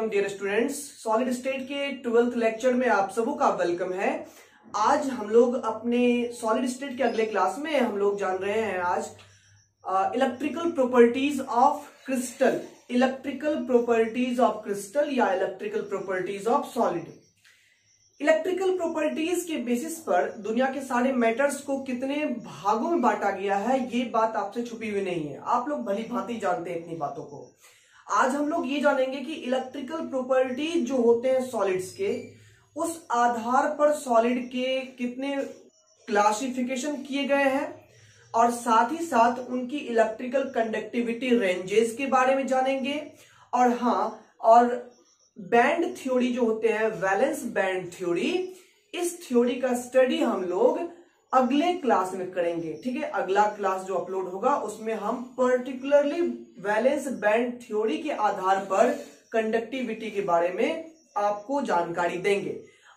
Welcome dear students. Solid state के 12th lecture में आप सबों का वेलकम है। आज हम लोग अपने सॉलिड स्टेट के अगले क्लास में हम लोग जान रहे हैं आज electrical properties of crystal, electrical properties of crystal या electrical properties of solid. Electrical properties के बेसिस पर दुनिया के सारे मैटर्स को कितने भागों में बांटा गया है ये बात आपसे छुपी हुई नहीं है, आप लोग भली भांति जानते हैं इतनी बातों को। आज हम लोग ये जानेंगे कि इलेक्ट्रिकल प्रॉपर्टीज जो होते हैं सॉलिड्स के, उस आधार पर सॉलिड के कितने क्लासिफिकेशन किए गए हैं और साथ ही साथ उनकी इलेक्ट्रिकल कंडक्टिविटी रेंजेस के बारे में जानेंगे। और और बैंड थ्योरी जो होते हैं, वैलेंस बैंड थ्योरी, इस थ्योरी का स्टडी हम लोग अगले क्लास में करेंगे। ठीक है, अगला क्लास जो अपलोड होगा उसमें हम पर्टिकुलरली वैलेंस बैंड थ्योरी के आधार पर कंडक्टिविटी के बारे में आपको जानकारी देंगे।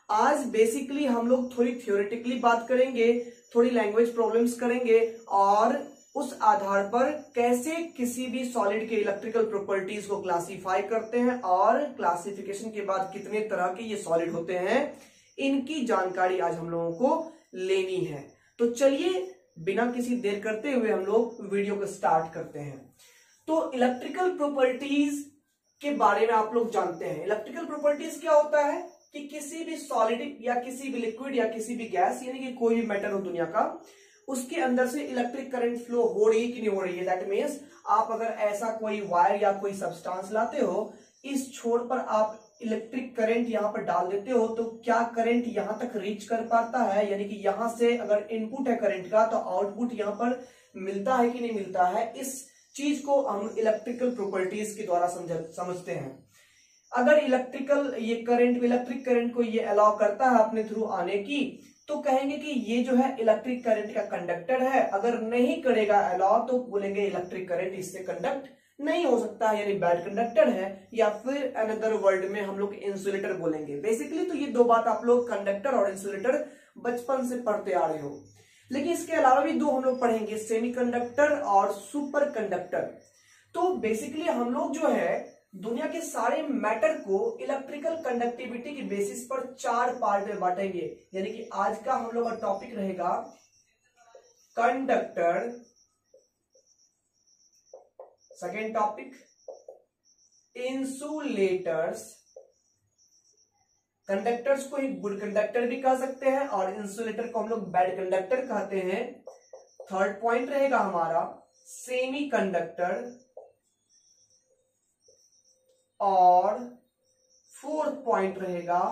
आज बेसिकली हम लोग थोड़ी थ्योरेटिकली बात करेंगे, थोड़ी लैंग्वेज प्रॉब्लम्स करेंगे और उस आधार पर कैसे किसी भी सॉलिड के इलेक्ट्रिकल प्रॉपर्टीज को क्लासिफाई करते हैं और क्लासिफिकेशन के बाद कितने तरह के ये सॉलिड होते हैं, इनकी जानकारी आज हम लोगों को लेनी है। तो चलिए बिना किसी देर करते हुए हम लोग वीडियो को स्टार्ट करते हैं। तो इलेक्ट्रिकल प्रॉपर्टीज के बारे में आप लोग जानते हैं। इलेक्ट्रिकल प्रॉपर्टीज क्या होता है कि किसी भी सॉलिड या किसी भी लिक्विड या किसी भी गैस, यानी कि कोई भी मैटर हो दुनिया का, उसके अंदर से इलेक्ट्रिक करंट फ्लो हो रही है कि नहीं हो रही है। दैट मीन्स आप अगर ऐसा कोई वायर या कोई सब्सटेंस लाते हो, इस छोर पर आप इलेक्ट्रिक करंट यहां पर डाल देते हो, तो क्या करंट यहां तक रीच कर पाता है, यानी कि यहां से अगर इनपुट है करंट का तो आउटपुट यहां पर मिलता है कि नहीं मिलता है। इस चीज को हम इलेक्ट्रिकल प्रॉपर्टीज के द्वारा समझते हैं। अगर इलेक्ट्रिक करंट को ये अलाउ करता है अपने थ्रू आने की, तो कहेंगे कि ये जो है इलेक्ट्रिक करंट का कंडक्टर है। अगर नहीं करेगा अलाउ तो बोलेंगे इलेक्ट्रिक करंट इससे कंडक्ट नहीं हो सकता है, यानी बैड कंडक्टर है, या फिर अनदर वर्ड में हम लोग इंसुलेटर बोलेंगे। बेसिकली तो ये दो बात आप लोग कंडक्टर और इंसुलेटर बचपन से पढ़ते आ रहे हो। लेकिन इसके अलावा भी दो हम लोग पढ़ेंगे, सेमीकंडक्टर और सुपर कंडक्टर। तो बेसिकली हम लोग जो है दुनिया के सारे मैटर को इलेक्ट्रिकल कंडक्टिविटी के बेसिस पर 4 पार्ट में बांटेंगे। यानी कि आज का हम लोग का टॉपिक रहेगा conductor, second topic insulators, conductors को ही गुड कंडक्टर भी कह सकते हैं और इंसुलेटर को हम लोग बैड कंडक्टर कहते हैं। थर्ड पॉइंट रहेगा हमारा सेमी कंडक्टर और फोर्थ पॉइंट रहेगा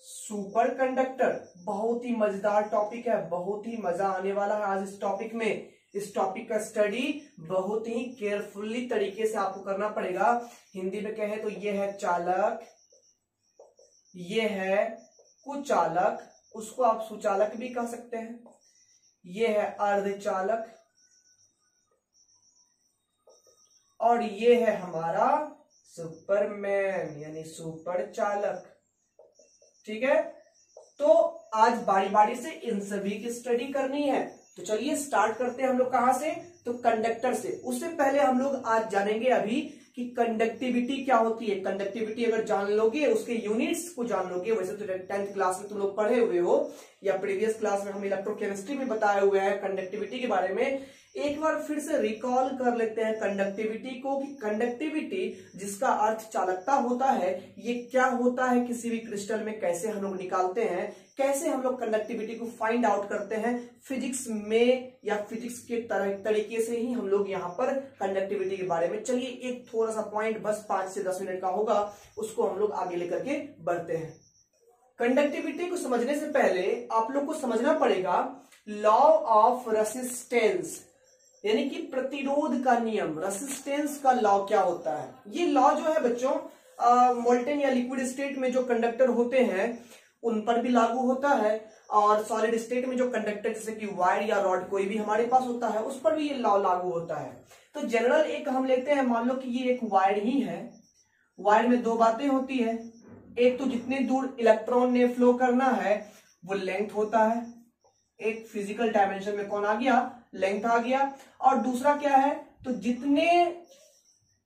सुपर कंडक्टर। बहुत ही मजेदार टॉपिक है, बहुत ही मजा आने वाला है आज इस टॉपिक में। इस टॉपिक का स्टडी बहुत ही केयरफुली तरीके से आपको करना पड़ेगा। हिंदी में कहें तो ये है चालक, ये है कुचालक, उसको आप सुचालक भी कह सकते हैं, ये है अर्धचालक और ये है हमारा सुपरमैन यानी सुपर चालक। ठीक है, तो आज बारी बारी से इन सभी की स्टडी करनी है। तो चलिए स्टार्ट करते हैं हम लोग कहां से, तो कंडक्टर से। उससे पहले हम लोग आज जानेंगे अभी कि कंडक्टिविटी क्या होती है। कंडक्टिविटी अगर जान लोगे, उसके यूनिट्स को जान लोगे, वैसे तो 10th क्लास में तुम लोग पढ़े हुए हो या प्रीवियस क्लास में हम इलेक्ट्रोकेमिस्ट्री में बताए हुए हैं कंडक्टिविटी के बारे में। एक बार फिर से रिकॉल कर लेते हैं कंडक्टिविटी को, कि कंडक्टिविटी जिसका अर्थ चालकता होता है, ये क्या होता है किसी भी क्रिस्टल में, कैसे हम लोग निकालते हैं, कैसे हम लोग कंडक्टिविटी को फाइंड आउट करते हैं फिजिक्स में, या फिजिक्स के तरीके से ही हम लोग यहाँ पर कंडक्टिविटी के बारे में। चलिए एक थोड़ा सा पॉइंट बस 5 से 10 मिनट का होगा, उसको हम लोग आगे लेकर के बढ़ते हैं। कंडक्टिविटी को समझने से पहले आप लोग को समझना पड़ेगा लॉ ऑफ रेसिस्टेंस, यानी कि प्रतिरोध का नियम। रेसिस्टेंस का लॉ क्या होता है? ये लॉ जो है बच्चों मोल्टेन या लिक्विड स्टेट में जो कंडक्टर होते हैं उन पर भी लागू होता है, और सॉलिड स्टेट में जो कंडक्टर जैसे कि वायर या रॉड कोई भी हमारे पास होता है उस पर भी ये लॉ लागू होता है। तो जनरल एक हम लेते हैं, मान लो कि ये एक वायर ही है। वायर में दो बातें होती है, एक तो जितने दूर इलेक्ट्रॉन ने फ्लो करना है वो लेंथ होता है, एक फिजिकल डायमेंशन में कौन आ गया, लेंथ आ गया। और दूसरा क्या है, तो जितने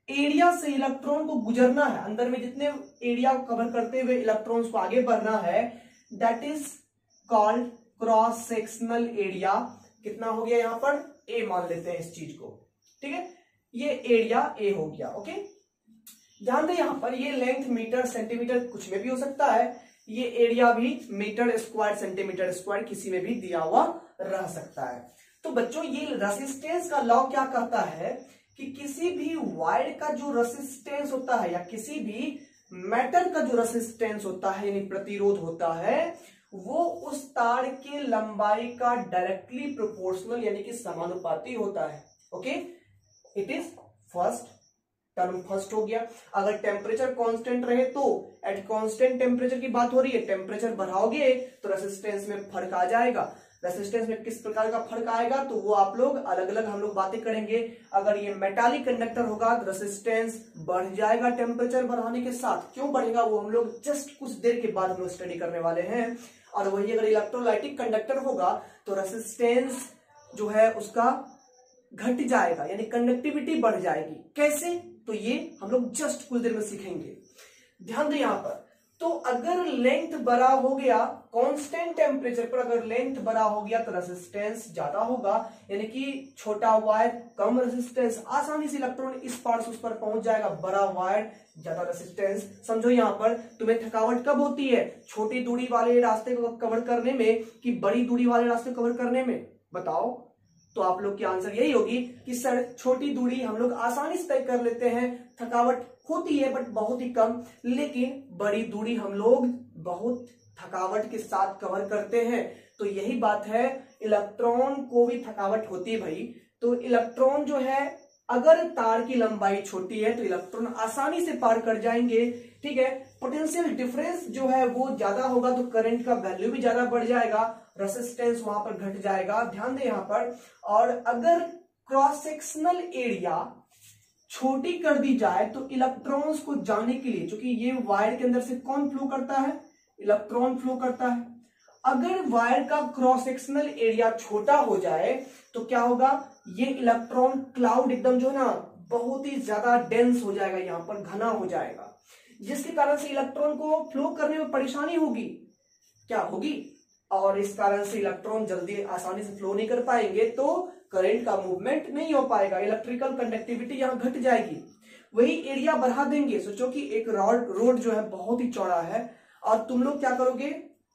एरिया से इलेक्ट्रॉन को गुजरना है, अंदर में जितने एरिया को कवर करते हुए इलेक्ट्रॉन्स को आगे बढ़ना है, that is called cross sectional area. कितना हो गया यहां पर, ए मान लेते हैं इस चीज को, ठीक है, ये एरिया ए हो गया। ओके, ध्यान दें यहां पर ये लेंथ मीटर सेंटीमीटर कुछ में भी हो सकता है, ये एरिया भी मीटर स्क्वायर सेंटीमीटर स्क्वायर किसी में भी दिया हुआ रह सकता है। तो बच्चों ये रेसिस्टेंस का लॉ क्या कहता है कि किसी भी वायर का जो रेसिस्टेंस होता है या किसी भी मेटल का जो रेसिस्टेंस होता है यानी प्रतिरोध होता है, वो उस तार के लंबाई का डायरेक्टली प्रोपोर्शनल यानी कि समानुपाती होता है। Okay, it is first term, first हो गया। अगर टेम्परेचर कांस्टेंट रहे तो एट कांस्टेंट टेम्परेचर की बात हो रही है, टेम्परेचर बढ़ाओगे तो रेसिस्टेंस में फर्क आ जाएगा। रेसिस्टेंस में किस प्रकार का फर्क आएगा तो वो आप लोग अलग अलग हम लोग बातें करेंगे। अगर ये मेटालिक कंडक्टर होगा तो रेसिस्टेंस बढ़ जाएगा टेम्परेचर बढ़ाने के साथ। क्यों बढ़ेगा वो हम लोग जस्ट कुछ देर के बाद हम लोग स्टडी करने वाले हैं। और वही अगर इलेक्ट्रोलाइटिक कंडक्टर होगा तो रेसिस्टेंस जो है उसका घट जाएगा यानी कंडक्टिविटी बढ़ जाएगी। कैसे, तो ये हम लोग जस्ट कुछ देर में सीखेंगे। ध्यान दें यहां पर, तो अगर लेंथ बड़ा हो गया कांस्टेंट टेम्परेचर पर, अगर लेंथ बड़ा हो गया तो रेसिस्टेंस ज्यादा होगा, यानी कि छोटा वायर कम रेसिस्टेंस, आसानी से इलेक्ट्रॉन इस पार से उस पर पहुंच जाएगा। बड़ा वायर ज्यादा रेसिस्टेंस। समझो यहां पर तुम्हें थकावट कब होती है, छोटी दूरी वाले रास्ते को कवर करने में कि बड़ी दूरी वाले रास्ते को कवर करने में, बताओ। तो आप लोग की आंसर यही होगी कि सर छोटी दूरी हम लोग आसानी से तय कर लेते हैं, थकावट होती है बट बहुत ही कम, लेकिन बड़ी दूरी हम लोग बहुत थकावट के साथ कवर करते हैं। तो यही बात है, इलेक्ट्रॉन को भी थकावट होती है भाई। तो इलेक्ट्रॉन जो है अगर तार की लंबाई छोटी है तो इलेक्ट्रॉन आसानी से पार कर जाएंगे, ठीक है। पोटेंशियल डिफरेंस जो है वो ज्यादा होगा तो करंट का वैल्यू भी ज्यादा बढ़ जाएगा, रेसिस्टेंस वहां पर घट जाएगा। ध्यान दें यहां पर। और अगर क्रॉस सेक्शनल एरिया छोटी कर दी जाए तो इलेक्ट्रॉन्स को जाने के लिए, क्योंकि ये वायर के अंदर से कौन फ्लो करता है, इलेक्ट्रॉन फ्लो करता है। अगर वायर का क्रॉस सेक्शनल एरिया छोटा हो जाए तो क्या होगा, ये इलेक्ट्रॉन क्लाउड एकदम जो है ना बहुत ही ज्यादा डेंस हो जाएगा, यहां पर घना हो जाएगा, जिसके कारण से इलेक्ट्रॉन को फ्लो करने में परेशानी होगी, क्या होगी, और इस कारण से इलेक्ट्रॉन जल्दी आसानी से फ्लो नहीं कर पाएंगे, तो करंट का मूवमेंट नहीं हो पाएगा, इलेक्ट्रिकल कंडक्टिविटी यहां घट जाएगी। वही एरिया बढ़ा देंगे, सोचो कि एक रोड जो है बहुत ही चौड़ा है और तुम लोग क्या करोगे,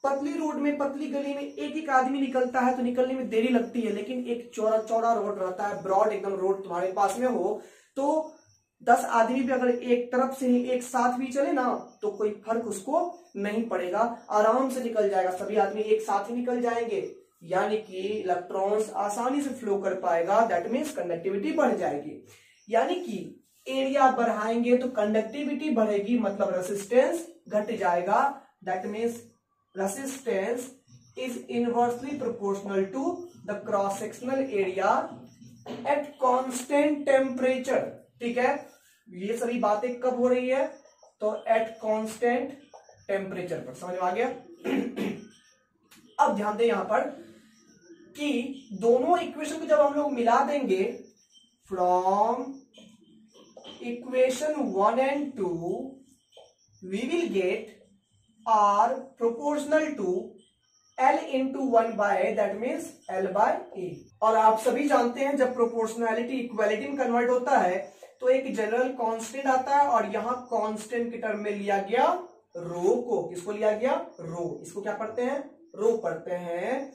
पतली रोड में पतली गली में एक एक आदमी निकलता है तो निकलने में देरी लगती है, लेकिन एक चौड़ा चौड़ा रोड रहता है, ब्रॉड एकदम रोड तुम्हारे पास में हो तो 10 आदमी भी अगर एक तरफ से ही एक साथ भी चले ना तो कोई फर्क उसको नहीं पड़ेगा, आराम से निकल जाएगा, सभी आदमी एक साथ ही निकल जाएंगे, यानी कि इलेक्ट्रॉन्स आसानी से फ्लो कर पाएगा। दैट मीन्स कंडक्टिविटी बढ़ जाएगी, यानी कि एरिया बढ़ाएंगे तो कंडक्टिविटी बढ़ेगी, मतलब रेसिस्टेंस घट जाएगा। That means resistance is inversely proportional to the cross sectional area at constant temperature. ठीक है, ये सभी बातें कब हो रही है, तो एट कांस्टेंट टेम्परेचर पर। समझ में आ गया। अब ध्यान दें यहां पर कि दोनों इक्वेशन को जब हम लोग मिला देंगे, from equation 1 and 2 we will get R proportional to L into 1 by, that means L by A। और आप सभी जानते हैं जब प्रोपोर्शनैलिटी इक्वालिटी में कन्वर्ट होता है तो एक जनरल कांस्टेंट आता है, और यहां कांस्टेंट के टर्म में लिया गया रो को। किसको लिया गया, रो। इसको क्या पढ़ते हैं, रो पढ़ते हैं,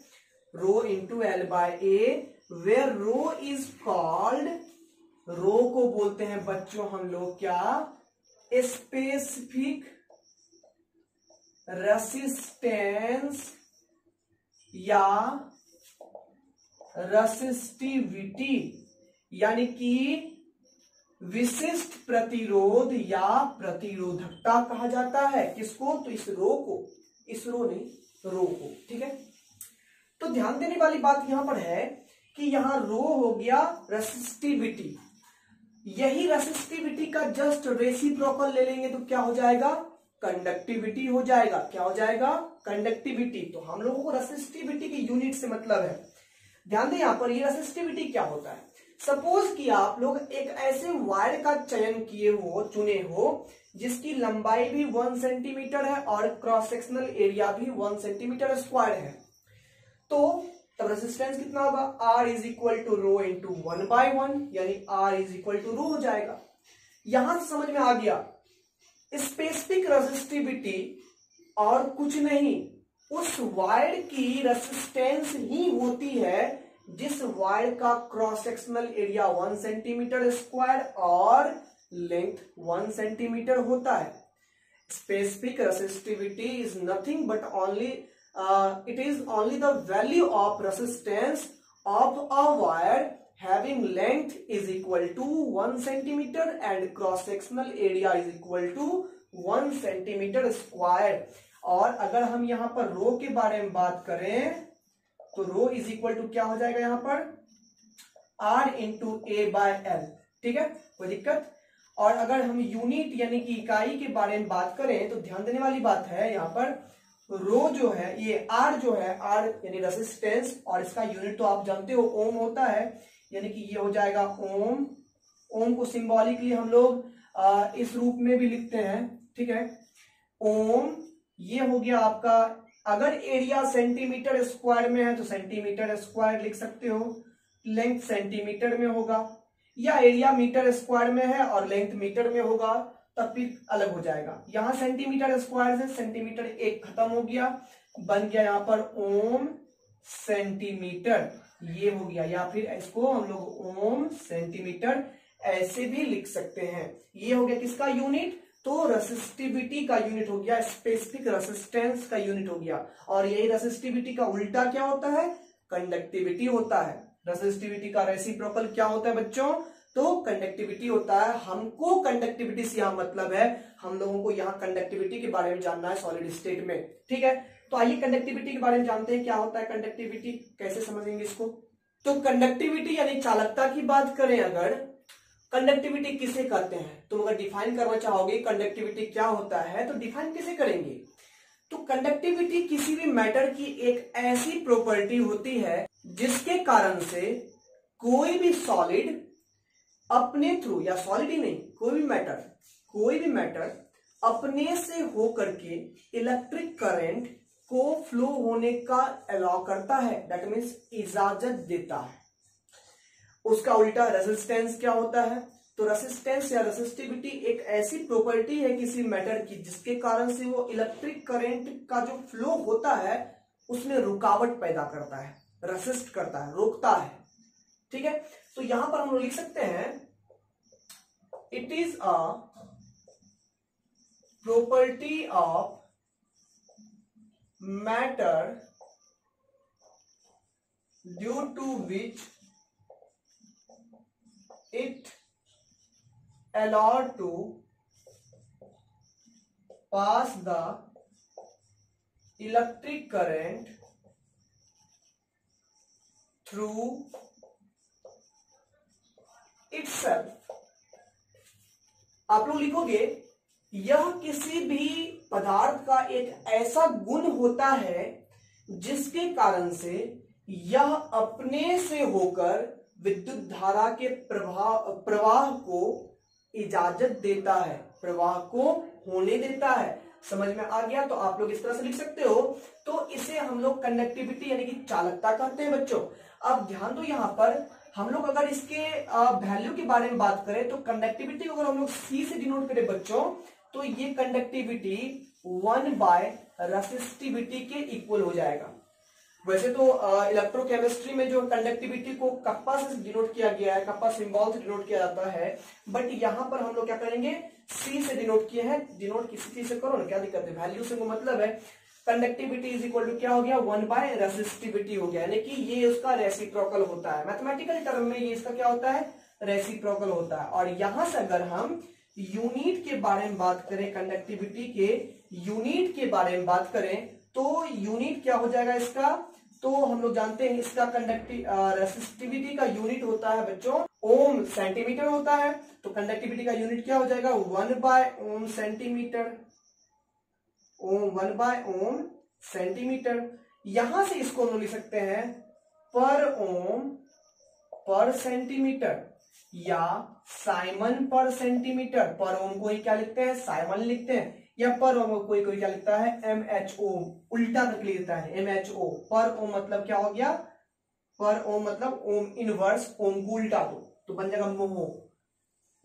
rho into L by A, where rho is called, rho को बोलते हैं बच्चों हम लोग क्या, स्पेसिफिक रेसिस्टेंस या रेसिस्टिविटी, यानी कि विशिष्ट प्रतिरोध या प्रतिरोधकता कहा जाता है। किसको, तो इस रो को, इस रो नहीं, रो को। ठीक है, तो ध्यान देने वाली बात यहां पर है कि यहां रो हो गया रेसिस्टिविटी, यही रेसिस्टिविटी का जस्ट रेसिप्रोकल ले लेंगे तो क्या हो जाएगा, कंडक्टिविटी हो जाएगा। क्या हो जाएगा, कंडक्टिविटी। तो हम लोगों को रेसिस्टिविटी की यूनिट से मतलब है। ध्यान दें यहां पर ये रेसिस्टिविटी क्या होता है, सपोज कि आप लोग एक ऐसे वायर का चयन चुने हो जिसकी लंबाई भी 1 सेंटीमीटर है और क्रॉस सेक्शनल एरिया भी 1 सेंटीमीटर स्क्वायर है, तो तब रेजिस्टेंस कितना होगा, R is equal to rho into 1/1, यानी R is equal to rho हो जाएगा। यहां से समझ में आ गया, स्पेसिफिक रेजिस्टिविटी और कुछ नहीं, उस वायर की रेजिस्टेंस ही होती है जिस वायर का cross sectional area 1 centimetre square और लेंथ 1 सेंटीमीटर होता है। Specific resistivity is nothing but only it is only the value of resistance of a wire having length is equal to 1 centimeter and cross sectional area is equal to 1 centimeter square। और अगर हम यहां पर रो के बारे में बात करें तो रो इज इक्वल टू क्या हो जाएगा, यहां पर R इंटू A/L, ठीक है, कोई दिक्कत। और अगर हम यूनिट यानी कि इकाई के बारे में बात करें तो ध्यान देने वाली बात है, यहां पर रो जो है, ये R जो है, R यानी रेजिस्टेंस, और इसका यूनिट तो आप जानते हो ओम होता है, यानी कि ये हो जाएगा ओम। ओम को सिंबॉलिकली हम लोग इस रूप में भी लिखते हैं, ठीक है, ओम। ये हो गया आपका, अगर एरिया सेंटीमीटर स्क्वायर में है तो सेंटीमीटर स्क्वायर लिख सकते हो, लेंथ सेंटीमीटर में होगा, या एरिया मीटर स्क्वायर में है और लेंथ मीटर में होगा तब फिर अलग हो जाएगा। यहां सेंटीमीटर स्क्वायर से सेंटीमीटर एक खत्म हो गया, बन गया यहां पर ओम सेंटीमीटर, ये हो गया, या फिर इसको हम लोग ओम सेंटीमीटर ऐसे भी लिख सकते हैं। ये हो गया किसका यूनिट, तो रेसिस्टिविटी का यूनिट हो गया, स्पेसिफिक रेसिस्टेंस का यूनिट हो गया। और यही रेसिस्टिविटी का उल्टा क्या होता है, कंडक्टिविटी होता है। रेसिस्टिविटी का रेसिप्रोकल क्या होता है बच्चों, तो कंडक्टिविटी होता है। हमको कंडक्टिविटी से यहां मतलब है, हम लोगों को यहां कंडक्टिविटी के बारे में जानना है सॉलिड स्टेट में, ठीक है। तो आइए कंडक्टिविटी के बारे में जानते हैं, क्या होता है कंडक्टिविटी, कैसे समझेंगे इसको। तो कंडक्टिविटी यानी चालकता की बात करें अगर, कंडक्टिविटी किसे कहते हैं, तुम अगर डिफाइन करना चाहोगे कंडक्टिविटी क्या होता है तो डिफाइन कैसे करेंगे। तो कंडक्टिविटी किसी भी मैटर की एक ऐसी प्रॉपर्टी होती है जिसके कारण से कोई भी सॉलिड अपने थ्रू, या सॉलिड ही नहीं, कोई भी मैटर अपने से होकर के इलेक्ट्रिक करंट को फ्लो होने का अलाउ करता है, दैट मीन्स इजाजत देता है। उसका उल्टा रेजिस्टेंस क्या होता है, तो रेजिस्टेंस या रेसिस्टिविटी एक ऐसी प्रॉपर्टी है किसी मैटर की जिसके कारण से वो इलेक्ट्रिक करंट का जो फ्लो होता है उसमें रुकावट पैदा करता है, रेसिस्ट करता है, रोकता है, ठीक है। तो यहां पर हम लोग लिख सकते हैं, it is a property of matter due to which it allowed to pass the electric current through itself। आप लोग लिखोगे, यह किसी भी पदार्थ का एक ऐसा गुण होता है जिसके कारण से यह अपने से होकर विद्युत धारा के प्रवाह को इजाजत देता है, प्रवाह को होने देता है। समझ में आ गया, तो आप लोग इस तरह से लिख सकते हो। तो इसे हम लोग कंडक्टिविटी यानी कि चालकता कहते हैं बच्चों। अब ध्यान दो, यहां पर हम लोग अगर इसके वैल्यू के बारे में बात करें तो कंडक्टिविटी को अगर हम लोग सी से डिनोट करें बच्चों, तो ये कंडक्टिविटी 1/रेसिस्टिविटी के इक्वल हो जाएगा। वैसे तो इलेक्ट्रोकेमिस्ट्री में जो कंडक्टिविटी को कप्पा से डिनोट किया गया है, कप्पा सिंबल से डिनोट किया जाता है, बट यहां पर हम लोग क्या करेंगे, सी से डिनोट किए हैं। डिनोट किसी चीज से करो ना, क्या दिक्कत है, वैल्यू से वो मतलब है। कंडक्टिविटी इज इक्वल टू क्या हो गया, 1/रेसिस्टिविटी हो गया, यानी कि ये उसका रेसिप्रोकल होता है। मैथमेटिकल टर्म में ये इसका क्या होता है, रेसिप्रोकल होता है। और यहां से अगर हम यूनिट के बारे में बात करें, कंडक्टिविटी के यूनिट के बारे में बात करें, तो यूनिट क्या हो जाएगा इसका, तो हम लोग जानते हैं इसका रेसिस्टिविटी का यूनिट होता है बच्चों ओम, सेंटीमीटर होता है। तो कंडक्टिविटी का यूनिट क्या हो जाएगा, 1/ओम सेंटीमीटर, ओम 1/ओम सेंटीमीटर। यहां से इसको हम लोग लिख सकते हैं पर पर सेंटीमीटर या साइमन पर सेंटीमीटर, पर ओम को ही क्या लिखते हैं, साइमन लिखते हैं, या पर ओम को कोई कोई क्या लिखता है, MHO, उल्टा करके लिखता है MHO। पर ओम मतलब क्या हो गया, पर ओम मतलब ओम इनवर्स, ओम को उल्टा दो तो बन जाएगा मोहो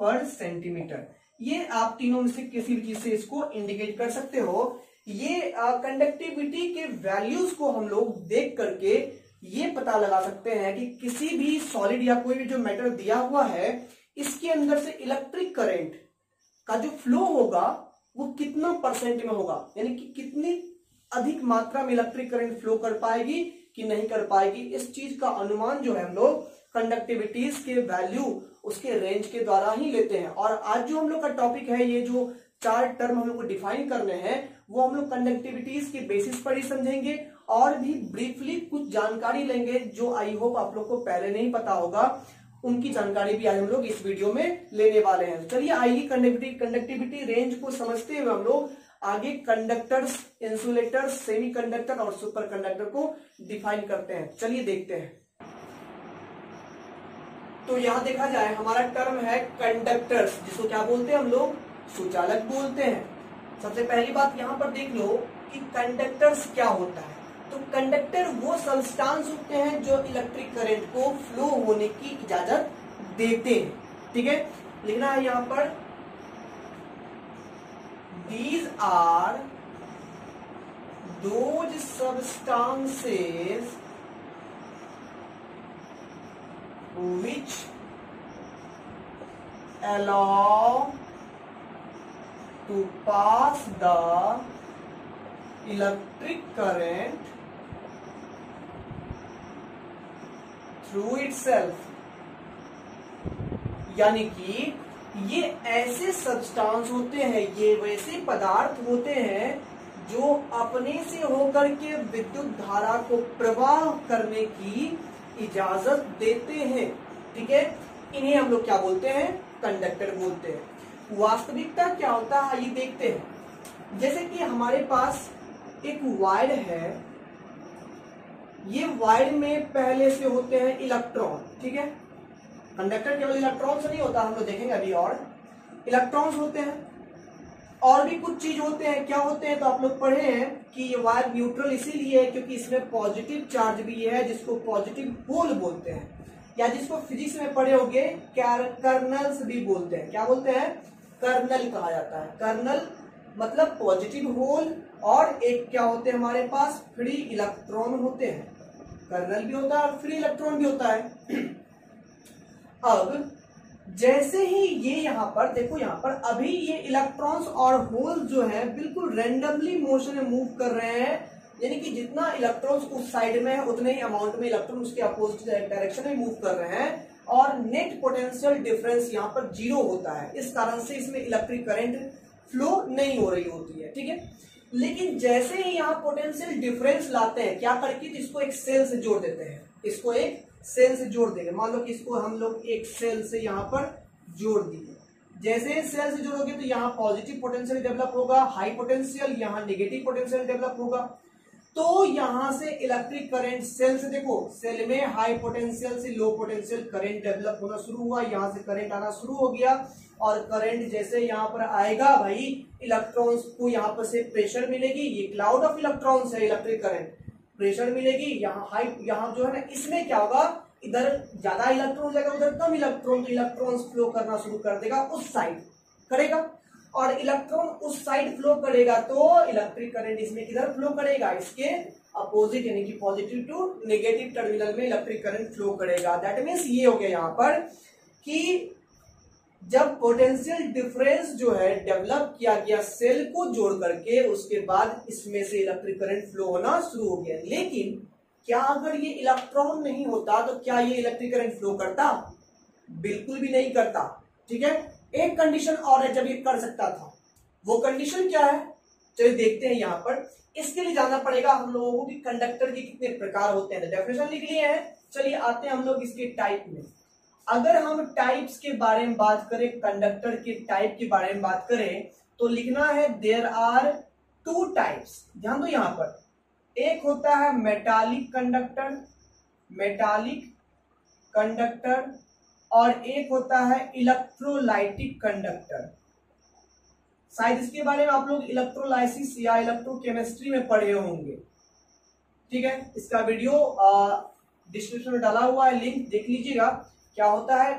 पर सेंटीमीटर। ये आप तीनों में से किसी भी चीज से इसको इंडिकेट कर सकते हो। ये कंडक्टिविटी के वैल्यूज को हम लोग देख करके ये पता लगा सकते हैं कि किसी भी सॉलिड या कोई भी जो मैटर दिया हुआ है इसके अंदर से इलेक्ट्रिक करंट का जो फ्लो होगा वो कितना परसेंट में होगा, यानी कि कितनी अधिक मात्रा में इलेक्ट्रिक करंट फ्लो कर पाएगी कि नहीं कर पाएगी। इस चीज का अनुमान जो है हम लोग कंडक्टिविटीज के वैल्यू उसके रेंज के द्वारा ही लेते हैं। और आज जो हम लोग का टॉपिक है, ये जो 4 टर्म हम लोग को डिफाइन करने हैं वो हम लोग कंडक्टिविटीज के बेसिस पर ही समझेंगे और भी ब्रीफली कुछ जानकारी लेंगे जो आई होप आप लोग को पहले नहीं पता होगा, उनकी जानकारी भी आज हम लोग इस वीडियो में लेने वाले हैं। चलिए आइए कंडक्टिविटी रेंज को समझते हुए हम लोग आगे कंडक्टर्स, इंसुलेटर्स, सेमीकंडक्टर और सुपर कंडक्टर को डिफाइन करते हैं। चलिए देखते हैं। तो यहां देखा जाए हमारा टर्म है कंडक्टर्स, जिसको क्या बोलते हैं हम लोग, सुचालक बोलते हैं। सबसे पहली बात यहां पर देख लो कि कंडक्टर्स क्या होता है। तो कंडक्टर वो सब्सटेंस होते हैं जो इलेक्ट्रिक करंट को फ्लो होने की इजाजत देते हैं। ठीक है, लिखना है यहां पर these are those substances which allow to pass the electric current through itself। यानी कि ये ऐसे सब्सटेंस होते हैं, ये वैसे पदार्थ होते हैं जो अपने से होकर के विद्युत धारा को प्रवाह करने की इजाजत देते हैं। ठीक है, इन्हें हम लोग क्या बोलते हैं, कंडक्टर बोलते हैं। वास्तविकता क्या होता है ये देखते हैं। जैसे कि हमारे पास एक वायर है, ये वायर में पहले से होते हैं इलेक्ट्रॉन। ठीक है, कंडक्टर केवल इलेक्ट्रॉन से नहीं होता, हम लोग देखेंगे अभी, और इलेक्ट्रॉन्स होते हैं और भी कुछ चीज होते हैं। क्या होते हैं तो आप लोग पढ़े हैं कि ये वायर न्यूट्रल इसीलिए है क्योंकि इसमें पॉजिटिव चार्ज भी है, जिसको पॉजिटिव होल बोलते हैं, या जिसको फिजिक्स में पढ़े होंगे कर्नल्स भी बोलते हैं। क्या बोलते हैं, कर्नल कहा जाता है। कर्नल मतलब पॉजिटिव होल, और एक क्या होते हैं हमारे पास, फ्री इलेक्ट्रॉन होते हैं। कर्नल भी होता है और फ्री इलेक्ट्रॉन भी होता है। अब जैसे ही ये यहां पर देखो, यहां पर अभी ये इलेक्ट्रॉन्स और होल जो है बिल्कुल रैंडमली मोशन में मूव कर रहे हैं, यानी कि जितना इलेक्ट्रॉन्स उस साइड में है उतने ही अमाउंट में इलेक्ट्रॉन उसके अपोजिट डायरेक्शन में मूव कर रहे हैं, और नेट पोटेंशियल डिफरेंस यहाँ पर 0 होता है। इस कारण से इसमें इलेक्ट्रिक करंट फ्लो नहीं हो रही होती है। ठीक है, लेकिन जैसे ही यहाँ पोटेंशियल डिफरेंस लाते हैं, क्या करके इसको एक सेल से जोड़ देते हैं, इसको एक सेल से जोड़ देंगे। मान लो कि इसको हम लोग एक सेल से यहाँ पर जोड़ दिए। जैसे सेल से जोड़ोगे तो यहाँ पॉजिटिव पोटेंशियल डेवलप होगा, हाई पोटेंशियल, यहाँ नेगेटिव पोटेंशियल डेवलप होगा। तो यहां से इलेक्ट्रिक करंट सेल से, देखो सेल में हाई पोटेंशियल से लो पोटेंशियल करंट डेवलप होना शुरू हुआ, यहां से करंट आना शुरू हो गया, और करंट जैसे यहां पर आएगा भाई, इलेक्ट्रॉन्स को यहां पर से प्रेशर मिलेगी, ये क्लाउड ऑफ इलेक्ट्रॉन्स है इलेक्ट्रिक करंट, प्रेशर मिलेगी, यहाँ हाई, यहाँ जो है ना, इसमें क्या होगा, इधर ज्यादा इलेक्ट्रॉन जाएगा, उधर कम इलेक्ट्रॉन, तो इलेक्ट्रॉन्स फ्लो करना शुरू कर देगा, उस साइड करेगा, और इलेक्ट्रॉन उस साइड फ्लो करेगा तो इलेक्ट्रिक करंट इसमें किधर फ्लो करेगा, इसके अपोजिट, यानी कि पॉजिटिव टू नेगेटिव टर्मिनल में इलेक्ट्रिक करंट फ्लो करेगा। दैट मीन्स ये हो गया यहाँ पर कि जब पोटेंशियल डिफरेंस जो है डेवलप किया गया सेल को जोड़ करके, उसके बाद इसमें से इलेक्ट्रिक करंट फ्लो होना शुरू हो गया। लेकिन क्या अगर ये इलेक्ट्रॉन नहीं होता तो क्या ये इलेक्ट्रिक करंट फ्लो करता? बिल्कुल भी नहीं करता। ठीक है, एक कंडीशन और है जब ये कर सकता था, वो कंडीशन क्या है, चलिए देखते हैं। यहां पर इसके लिए जानना पड़ेगा हम लोगों को कि कंडक्टर के कितने प्रकार होते हैं। डेफिनेशन लिख लिए हैं, चलिए आते हैं हम लोग इसके टाइप में। अगर हम टाइप्स के बारे में बात करें, कंडक्टर के टाइप के बारे में बात करें, तो लिखना है देयर आर 2 टाइप्स। ध्यान दो, यहां पर एक होता है मेटालिक कंडक्टर, मेटालिक कंडक्टर और एक होता है इलेक्ट्रोलाइटिक कंडक्टर। शायद इसके बारे में आप लोग इलेक्ट्रोलाइसिस या इलेक्ट्रोकेमिस्ट्री में पढ़े होंगे। ठीक है, इसका वीडियो डिस्क्रिप्शन में डाला हुआ है, लिंक देख लीजिएगा। क्या होता है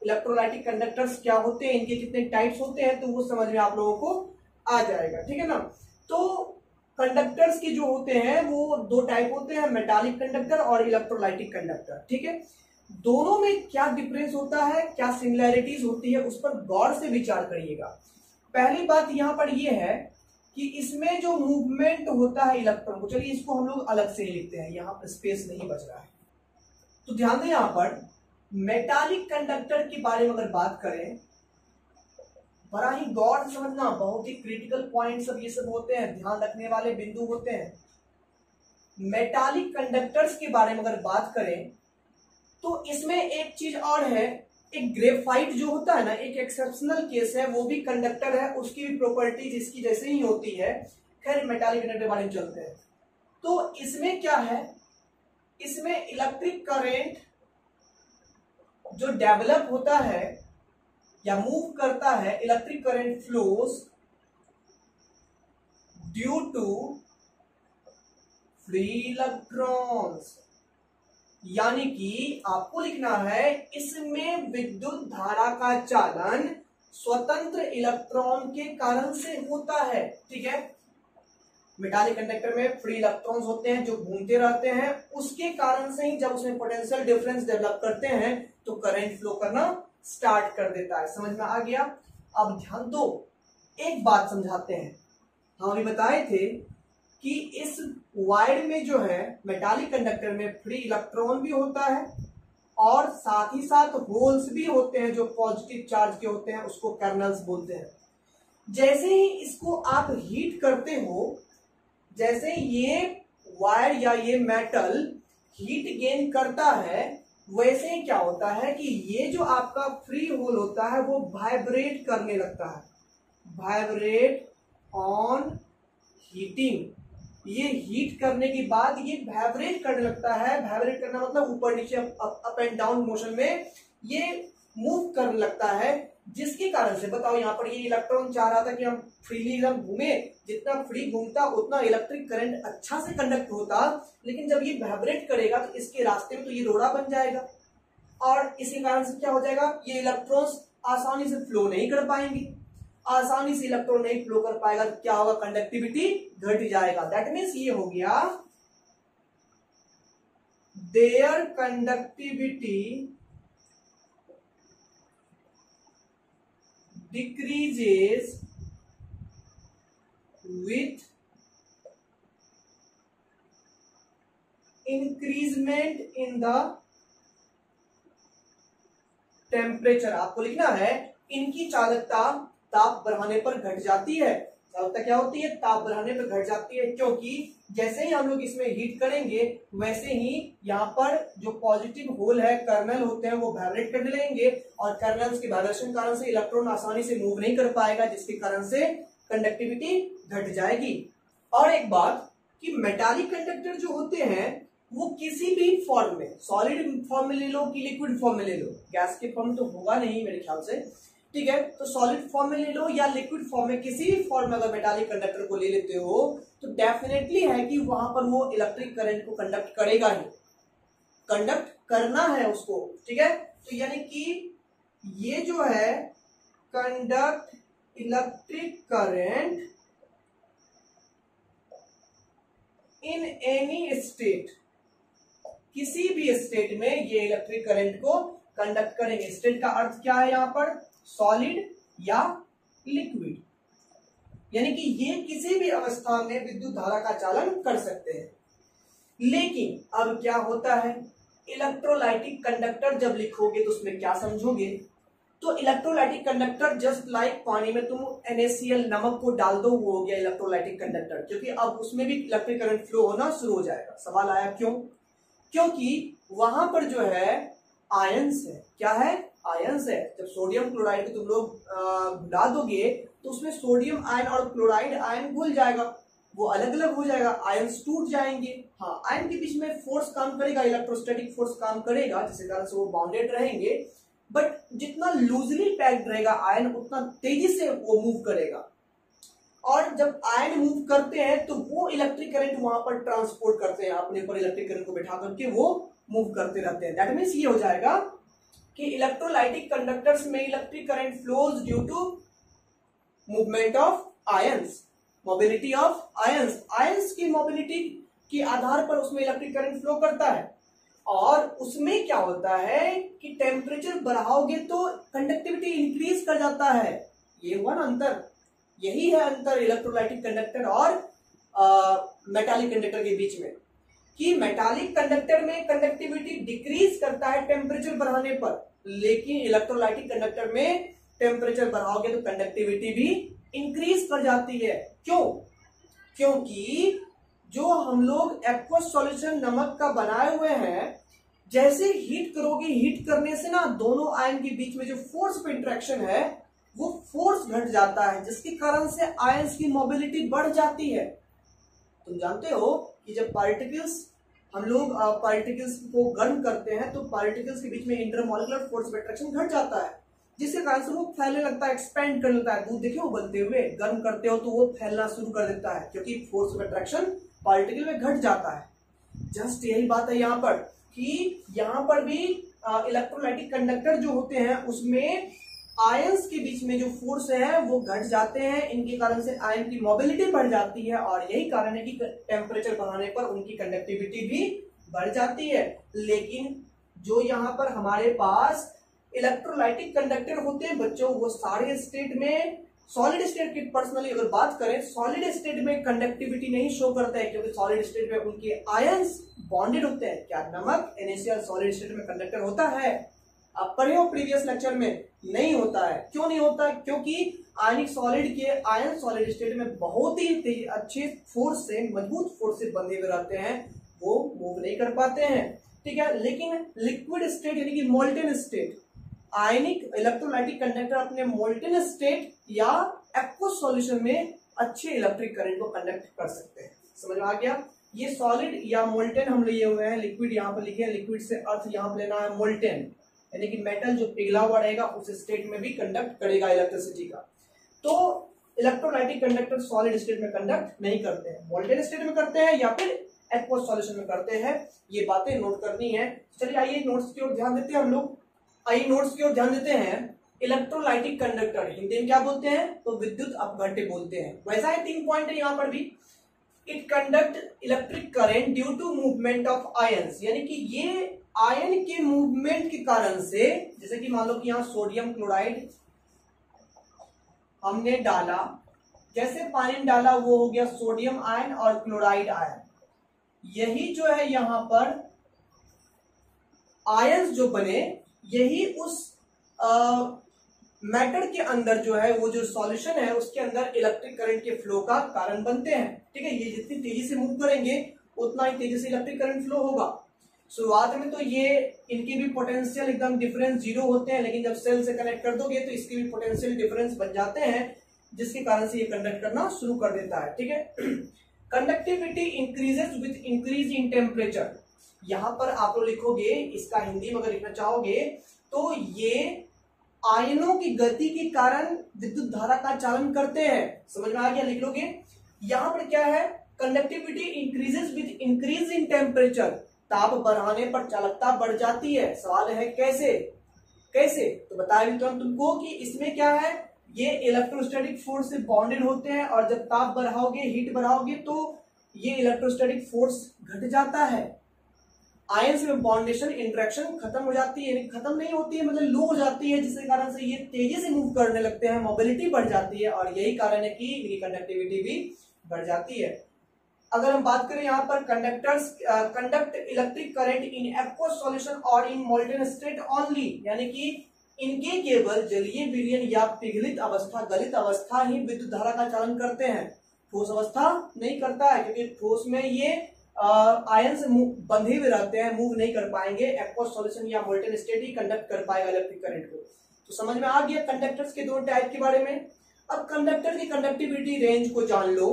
इलेक्ट्रोलाइटिक कंडक्टर्स, क्या होते हैं, इनके कितने टाइप्स होते हैं, तो वो समझ में आप लोगों को आ जाएगा। ठीक है ना। तो कंडक्टर्स के जो होते हैं वो दो टाइप होते हैं, मेटालिक कंडक्टर और इलेक्ट्रोलाइटिक कंडक्टर। ठीक है, दोनों में क्या डिफरेंस होता है, क्या सिमिलैरिटीज होती है, उस पर गौर से विचार करिएगा। पहली बात यहां पर यह है कि इसमें जो मूवमेंट होता है इलेक्ट्रॉन को, चलिए इसको हम लोग अलग से लिखते हैं, यहां पर स्पेस नहीं बच रहा है। तो ध्यान दें, यहां पर मेटालिक कंडक्टर के बारे में अगर बात करें, बड़ा ही गौर से समझना, बहुत ही क्रिटिकल पॉइंट सब ये सब होते हैं, ध्यान रखने वाले बिंदु होते हैं। मेटालिक कंडक्टर्स के बारे में अगर बात करें तो इसमें एक चीज और है, एक ग्रेफाइट जो होता है ना, एक एक्सेप्शनल केस है, वो भी कंडक्टर है, उसकी भी प्रॉपर्टीज इसकी जैसे ही होती है। खैर मेटालिक कंडक्टर के बारे में चलते हैं। तो इसमें क्या है, इसमें इलेक्ट्रिक करंट जो डेवलप होता है या मूव करता है, electric current flows due to free electrons. यानी कि आपको लिखना है इसमें विद्युत धारा का चालन स्वतंत्र इलेक्ट्रॉन के कारण से होता है। ठीक है, मेटालिक कंडक्टर में फ्री इलेक्ट्रॉन्स होते हैं जो घूमते रहते हैं, उसके कारण से ही जब उसमें पोटेंशियल डिफरेंस डेवलप करते हैं तो करंट फ्लो करना स्टार्ट कर देता है। समझ में आ गया। अब ध्यान दो, एक बात समझाते हैं। हम अभी बताए थे कि इस वायर में जो है मेटालिक कंडक्टर में फ्री इलेक्ट्रॉन भी होता है और साथ ही साथ होल्स भी होते हैं जो पॉजिटिव चार्ज के होते हैं, उसको कर्नल्स बोलते हैं। जैसे ही इसको आप हीट करते हो, जैसे ये वायर या ये मेटल हीट गेन करता है, वैसे ही क्या होता है कि ये जो आपका फ्री होल होता है वो वाइब्रेट करने लगता है। वाइब्रेट ऑन हीटिंग, ये हीट करने के बाद ये वाइब्रेट करने लगता है। वाइब्रेट करना मतलब ऊपर नीचे अप एंड डाउन मोशन में ये मूव करने लगता है, जिसके कारण से बताओ यहाँ पर ये इलेक्ट्रॉन चाह रहा था कि हम फ्रीली एकदम घूमे, जितना फ्री घूमता उतना इलेक्ट्रिक करंट अच्छा से कंडक्ट होता, लेकिन जब ये वाइब्रेट करेगा तो इसके रास्ते में तो ये रोड़ा बन जाएगा और इसी कारण से क्या हो जाएगा, ये इलेक्ट्रॉन्स आसानी से फ्लो नहीं कर पाएंगे। आसानी से इलेक्ट्रॉन नहीं फ्लो कर पाएगा तो क्या होगा, कंडक्टिविटी घट जाएगा। दैट मीन्स ये हो गया their conductivity decreases with increasement in the temperature। आपको लिखना है इनकी चालकता ताप बढ़ाने पर घट जाती है। चालकता क्या होती है, ताप बढ़ाने पर घट जाती है, क्योंकि जैसे ही हम लोग इसमें हीट करेंगे वैसे ही यहाँ पर जो पॉजिटिव होल है, कर्नल होते हैं, वो वाइब्रेट करने लगेंगे और कर्नल्स के वाइब्रेशन के कारण से इलेक्ट्रॉन आसानी से मूव नहीं कर पाएगा, जिसके कारण से कंडक्टिविटी घट जाएगी। और एक बात कि मेटालिक कंडक्टर जो होते हैं वो किसी भी फॉर्म में, सॉलिड फॉर्म में ले लो कि लिक्विड फॉर्म में ले लो, गैस के फॉर्म में तो होगा नहीं मेरे ख्याल से, ठीक है, तो सॉलिड फॉर्म में ले लो या लिक्विड फॉर्म में, किसी भी फॉर्म में अगर मेटालिक कंडक्टर को ले लेते हो तो डेफिनेटली है कि वहां पर वो इलेक्ट्रिक करंट को कंडक्ट करेगा ही, कंडक्ट करना है उसको। ठीक है, तो यानी कि ये जो है conduct electric current in any state, किसी भी स्टेट में ये इलेक्ट्रिक करंट को कंडक्ट करेंगे। स्टेट का अर्थ क्या है यहाँ पर, सॉलिड या लिक्विड, यानी कि ये किसी भी अवस्था में विद्युत धारा का चालन कर सकते हैं। लेकिन अब क्या होता है, इलेक्ट्रोलाइटिक कंडक्टर जब लिखोगे तो उसमें क्या समझोगे, तो इलेक्ट्रोलाइटिक कंडक्टर जस्ट लाइक पानी में तुम NaCl नमक को डाल दो, वो हो गया इलेक्ट्रोलाइटिक कंडक्टर, क्योंकि अब उसमें भी इलेक्ट्रिक करंट फ्लो होना शुरू हो जाएगा। सवाल आया क्यों, क्योंकि वहां पर जो है आयंस है, क्या है, आयंस है। जब सोडियम क्लोराइड को तुम लोग घुला दोगे तो उसमें सोडियम आयन और क्लोराइड आयन घुल जाएगा, वो अलग अलग हो जाएगा, आयंस टूट जाएंगे। हाँ, आयन के बीच में फोर्स काम करेगा, इलेक्ट्रोस्टैटिक फोर्स काम करेगा, जिसके कारण से वो बाउंडेड रहेंगे, बट जितना लूजली पैक्ड रहेगा आयन उतना तेजी से वो मूव करेगा। और जब आयन मूव करते हैं तो वो इलेक्ट्रिक करंट वहां पर ट्रांसपोर्ट करते हैं, अपने ऊपर इलेक्ट्रिक करंट को बैठा करके वो मूव करते रहते हैं। दैट मीन्स ये हो जाएगा कि इलेक्ट्रोलाइटिक कंडक्टर्स में electric current flows due to movement of ions, mobility of ions. Ions की मोबिलिटी के आधार पर उसमें इलेक्ट्रिक करंट फ्लो करता है। और उसमें क्या होता है कि टेम्परेचर बढ़ाओगे तो कंडक्टिविटी इंक्रीज कर जाता है। ये हुआ ना अंतर, यही है अंतर इलेक्ट्रोलाइटिक कंडक्टर और मेटालिक कंडक्टर के बीच में, कि मेटालिक कंडक्टर में कंडक्टिविटी डिक्रीज करता है टेम्परेचर बढ़ाने पर, लेकिन इलेक्ट्रोलाइटिक कंडक्टर में टेम्परेचर बढ़ाओगे तो कंडक्टिविटी भी इंक्रीज कर जाती है। क्यों? क्योंकि जो हम लोग एक्वस सॉल्यूशन नमक का बनाए हुए हैं, जैसे हीट करोगे, हीट करने से ना दोनों आयन के बीच में जो फोर्स पे इंटरेक्शन है वो फोर्स घट जाता है, जिसके कारण से आयंस की मोबिलिटी बढ़ जाती है। तुम जानते हो कि जब पार्टिकल्स, हम लोग पार्टिकल्स को गर्म करते हैं तो पार्टिकल्स के बीच में इंटरमॉलिक्यूलर फोर्स पे इंटरेक्शन घट जाता है, जिसके कारण से वो फैलने लगता है, एक्सपेंड करने लगता है। दूध देखे वो बनते हुए, गर्म करते हो तो वो फैलना शुरू कर देता है, क्योंकि फोर्स ऑफ अट्रैक्शन पार्टिकल में घट जाता है। जस्ट यही बात है यहाँ पर, कि यहाँ पर भी इलेक्ट्रोलाइटिक कंडक्टर जो होते हैं उसमें आयंस के बीच में जो फोर्स है वो घट जाते हैं। इनके कारण से आयन की मोबिलिटी बढ़ जाती है, और यही कारण है कि टेम्परेचर बढ़ाने पर उनकी कंडक्टिविटी भी बढ़ जाती है। लेकिन जो यहाँ पर हमारे पास इलेक्ट्रोलाइटिक कंडक्टर होते हैं बच्चों, वो सारे स्टेट में, सॉलिड स्टेट की पर्सनली अगर बात करें, सॉलिड स्टेट में कंडक्टिविटी नहीं शो करता है, क्योंकि सॉलिड स्टेट में उनके आयंस बॉन्डेड होते हैं। क्या नमक NaCl सॉलिड स्टेट में कंडक्टर होता है? आप पढ़े हो प्रीवियस लेक्चर में, नहीं होता है। क्यों नहीं होता? क्योंकि आयनिक सॉलिड के आयन सॉलिड स्टेट में बहुत ही अच्छे फोर्स से, मजबूत फोर्स से बंधे हुए रहते हैं, वो मूव नहीं कर पाते हैं। ठीक है, लेकिन लिक्विड स्टेट यानी कि मोल्टेन स्टेट, आयनिक इलेक्ट्रोलाइटिक कंडक्टर अपने मोल्टेन स्टेट या एक्वस सॉल्यूशन में अच्छे इलेक्ट्रिक करंट को कंडक्ट कर सकते हैं। समझ में आ गया? ये सॉलिड या मोल्टेन हम लिए हुए हैं, लिक्विड यहाँ पर लिखे हैं, लिक्विड से अर्थ यहाँ पर लेना है मोल्टेन, यानी कि मेटल जो पिघला हुआ रहेगा उस स्टेट में भी कंडक्ट करेगा इलेक्ट्रिसिटी का। तो इलेक्ट्रोलाइटिक कंडक्टर सॉलिड स्टेट में कंडक्ट नहीं करते हैं, मोल्टेन स्टेट में करते हैं या फिर एक्वस सॉल्यूशन में करते हैं। ये बातें नोट करनी है। चलिए आइए नोट्स की ओर ध्यान देते हैं हम लोग। आइए नोट्स की ओर ध्यान देते हैं। इलेक्ट्रोलाइटिक कंडक्टर हिंदी में क्या बोलते हैं? तो विद्युत अपघट्य बोलते हैं। वैसा ही 3 पॉइंट है यहाँ पर भी। It conduct electric current due to movement of ions, यानी कि ये आयन के मूवमेंट के कारण से, जैसे कि मान लो कि यहाँ सोडियम क्लोराइड हमने डाला, जैसे पानी में डाला वो हो गया सोडियम आयन और क्लोराइड आयन। यही जो है यहाँ पर आयंस जो बने, यही उस मैटर के अंदर जो है, वो जो सॉल्यूशन है उसके अंदर इलेक्ट्रिक करंट के फ्लो का कारण बनते हैं। ठीक है, ये जितनी तेजी से मूव करेंगे उतना ही तेजी से इलेक्ट्रिक करंट फ्लो होगा। शुरुआत में तो ये इनके भी पोटेंशियल एकदम डिफरेंस 0 होते हैं, लेकिन जब सेल से कनेक्ट कर दोगे तो इसके भी पोटेंशियल डिफरेंस बन जाते हैं, जिसके कारण से ये कंडक्ट करना शुरू कर देता है। ठीक है, conductivity increases with increase in temperature. यहां पर आप लोग लिखोगे, इसका हिंदी में अगर लिखना चाहोगे तो ये आयनों की गति के कारण विद्युत धारा का चालन करते हैं। समझ में आ गया? लिख लोगे। यहां पर क्या है? Conductivity increases with increase in temperature. ताप बढ़ाने पर चालकता बढ़ जाती है। सवाल है कैसे? कैसे? तो बता भी तो तुमको कि इसमें क्या है, ये इलेक्ट्रोस्टैटिक फोर्स से बॉन्डेड होते हैं, और जब ताप बढ़ाओगे, हीट बढ़ाओगे, तो ये इलेक्ट्रोस्टैटिक फोर्स घट जाता है। आयंस में बॉन्डेशन इंटरेक्शन खत्म हो जाती है, यानी खत्म नहीं होती है, मतलब लो हो जाती है, जिसके कारण से ये तेजी से मूव करने लगते हैं, मोबिलिटी बढ़ जाती है, और यही कारण है कि इनकी कंडक्टिविटी भी बढ़ जाती है। अगर हम बात करें यहाँ पर conductors conduct electric current in aqueous solution और इन मोल्टेन स्टेट ओनली, यानी कि इनके केवल जलीय विलयन या पिघलित अवस्था, गलित अवस्था ही विद्युत धारा का चालन करते हैं। ठोस अवस्था नहीं करता है, क्योंकि ठोस में ये आयन से बंधे हुए रहते हैं, मूव नहीं कर पाएंगे। एक्वस सॉल्यूशन या मोल्टेन स्टेट ही कंडक्ट कर पाएगा इलेक्ट्रिक करंट को। तो समझ में आ गया कंडक्टर्स के 2 टाइप के बारे में। अब कंडक्टर की कंडक्टिविटी रेंज को जान लो।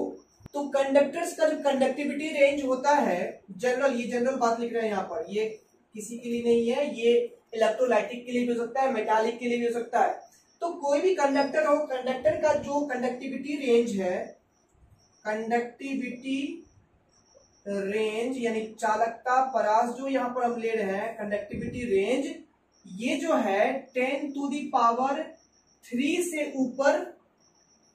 तो कंडक्टर्स का जो कंडक्टिविटी रेंज होता है, जनरल, ये जनरल बात लिख रहे हैं यहाँ पर, ये किसी के लिए नहीं है, ये इलेक्ट्रोलाइटिक के लिए भी हो सकता है, मेटालिक के लिए भी हो सकता है। तो कोई भी कंडक्टर हो, कंडक्टर का जो कंडक्टिविटी रेंज है, कंडक्टिविटी रेंज यानी चालकता परास जो यहाँ पर हम ले रहे हैं, कंडक्टिविटी रेंज, ये जो है 10⁻³ से ऊपर,